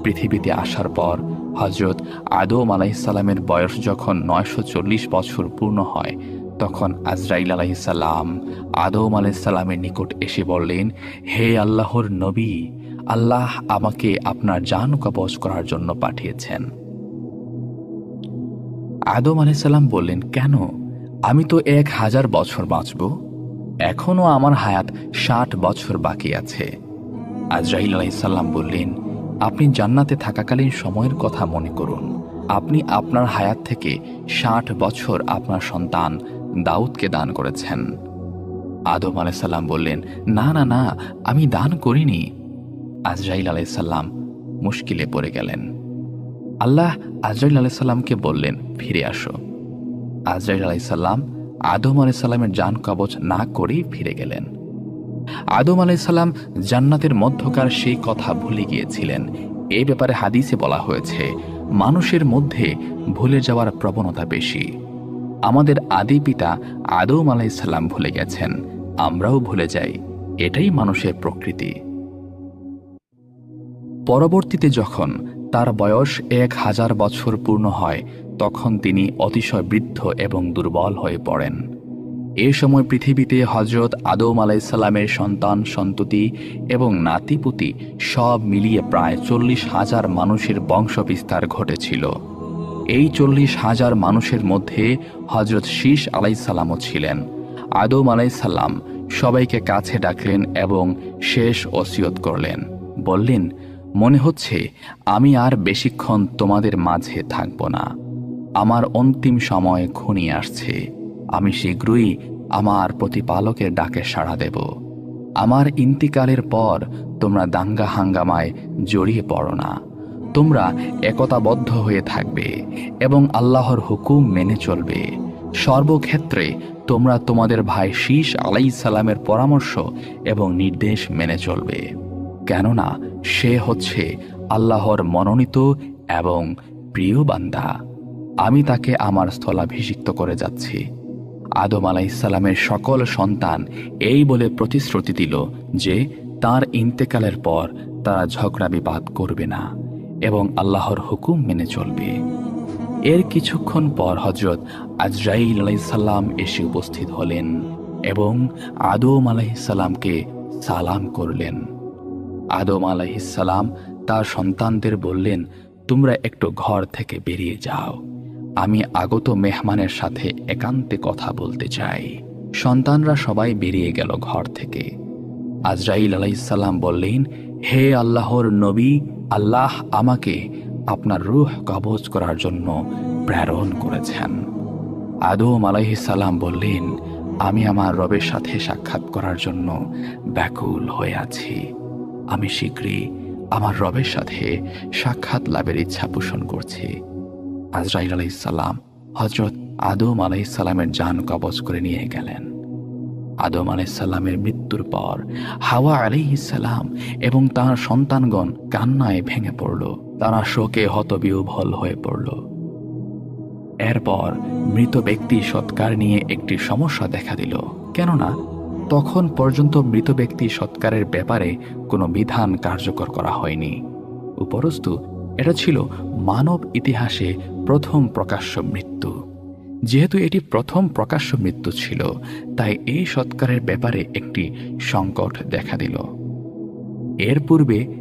পৃথিবীতে আসার পর হযরত আদম আলাইহিসসালামের বয়স যখন 940 বছর পূর্ণ হয়, তখন আজরাইল আলাইহিসসালাম আদম আলাইহিসসালামের নিকট এসে বললেন, হে আল্লাহর নবী, আল্লাহ আমাকে আপনার জান কবজ করার জন্য পাঠিয়েছেন। আদম আলাইহিসসালাম বললেন, কেন? আমি তো 1000 বছর বাঁচব, এখনো আমার হায়াত 60 বছর বাকি আছে। আজরাইল আলাইহিসসালাম বললেন, আপনি জান্নাতে থাকাকালীন সময়ের কথা মনে করুন। আপনি আপনার হায়াত থেকে 60 বছর আপনার সন্তান দাউদকে দান করেছেন। আদম আলাইহিসসালাম বললেন, না না না, আমি দান করিনি। আজরাইল আলাইহিসসালাম মুশকিলে পড়ে গেলেন। আল্লাহ আজরাইল আলাইহিসসালামকে বললেন, ফিরে আসো। আজরাইল আলাইহিসসালাম আদম আলাইহিসসালামের জান কবজ না করেই ফিরে গেলেন। আদম আলাইহিসসালাম জান্নাতের মধ্যকার সেই কথা ভুলে গিয়েছিলেন। এ ব্যাপারে হাদিসে বলা হয়েছে, মানুষের মধ্যে ভুলে যাওয়ার প্রবণতা বেশি। আমাদের আদি পিতা আদম আলাইহিসসালাম ভুলে গেছেন, আমরাও ভুলে যাই। এটাই মানুষের প্রকৃতি। পরবর্তীতে যখন তার বয়স 1000 বছর পূর্ণ হয়, তখন তিনি অতিশয় বৃদ্ধ এবং দুর্বল হয়ে পড়েন। এ সময় পৃথিবীতে হযরত আদম আলাইহিসসালামের সন্তান সন্ততি এবং নাতিপুতি সব মিলিয়ে প্রায় 40,000 মানুষের বংশবিস্তার ঘটেছিল। এই 40,000 মানুষের মধ্যে হযরত শীস আলাইহিসসালামও ছিলেন। আদম আলাইহিসসালাম সবাইকে কাছে ডাকলেন এবং শেষ ওসিয়ত করলেন। বললেন, মনে হচ্ছে আমি আর বেশিক্ষণ তোমাদের মাঝে থাকব না। আমার অন্তিম সময় ঘনিয়ে আসছে। আমি শীঘ্রই আমার প্রতিপালকের ডাকে সাড়া দেব। আমার ইন্তিকালের পর তোমরা দাঙ্গা হাঙ্গামায় জড়িয়ে পড়ো না। তোমরা একতাবদ্ধ হয়ে থাকবে এবং আল্লাহর হুকুম মেনে চলবে। সর্বক্ষেত্রে তোমরা তোমাদের ভাই শীস আলাইহিসসালামের পরামর্শ এবং নির্দেশ মেনে চলবে, কেননা সে হচ্ছে আল্লাহর মনোনীত এবং প্রিয় বান্দা। আমি তাকে আমার স্থলাভিষিক্ত করে যাচ্ছি। আদম আলাইহিসসালামের সকল সন্তান এই বলে প্রতিশ্রুতি দিল যে তার ইন্তেকালের পর তারা ঝগড়া বিবাদ করবে না এবং আল্লাহর হুকুম মেনে চলবে। এর কিছুক্ষণ পর হযরত আজরাইল আলাইহিসসালাম এসে উপস্থিত হলেন এবং আদম আলাইহিসসালামকে সালাম করলেন। আদম আলাইহিসসালাম তার সন্তানদের বললেন, তোমরা একটু ঘর থেকে বেরিয়ে যাও, আমি আগত মেহমানের সাথে একান্তে কথা বলতে চাই। সন্তানরা সবাই বেরিয়ে গেল ঘর থেকে। আজরাইল আলাইহিসসালাম বললেন, হে আল্লাহর নবী, আল্লাহ আমাকে আপনার রূহ কবজ করার জন্য প্রেরণ করেছেন। আদম আলাইহিসসালাম বললেন, আমি আমার রবের সাথে সাক্ষাৎ করার জন্য ব্যাকুল হয়ে আছি। আমি শীঘ্রই আমার রবের সাথে সাক্ষাৎ লাভের ইচ্ছা পোষণ করছি। আজরাইল আলাইহিসসালাম হযরত আদম আলাইহিসসালামের জান কবজ করে নিয়ে গেলেন। আদম আলাইহিসসালামের মৃত্যুর পর হাওয়া আলাইহিসসালাম এবং তার সন্তানগণ কান্নায় ভেঙে পড়ল। তারা শোকে হতবিহ্বল হয়ে পড়ল। এরপর মৃত ব্যক্তি সৎকার নিয়ে একটি সমস্যা দেখা দিল, কেননা তখন পর্যন্ত মৃত ব্যক্তি সৎকারের ব্যাপারে কোনো বিধান কার্যকর করা হয়নি। উপরন্তু এটা ছিল মানব ইতিহাসে প্রথম প্রকাশ্য মৃত্যু। যেহেতু এটি প্রথম প্রকাশ্য মৃত্যু ছিল, তাই এই সৎকারের ব্যাপারে একটি সংকট দেখা দিল। এর পূর্বে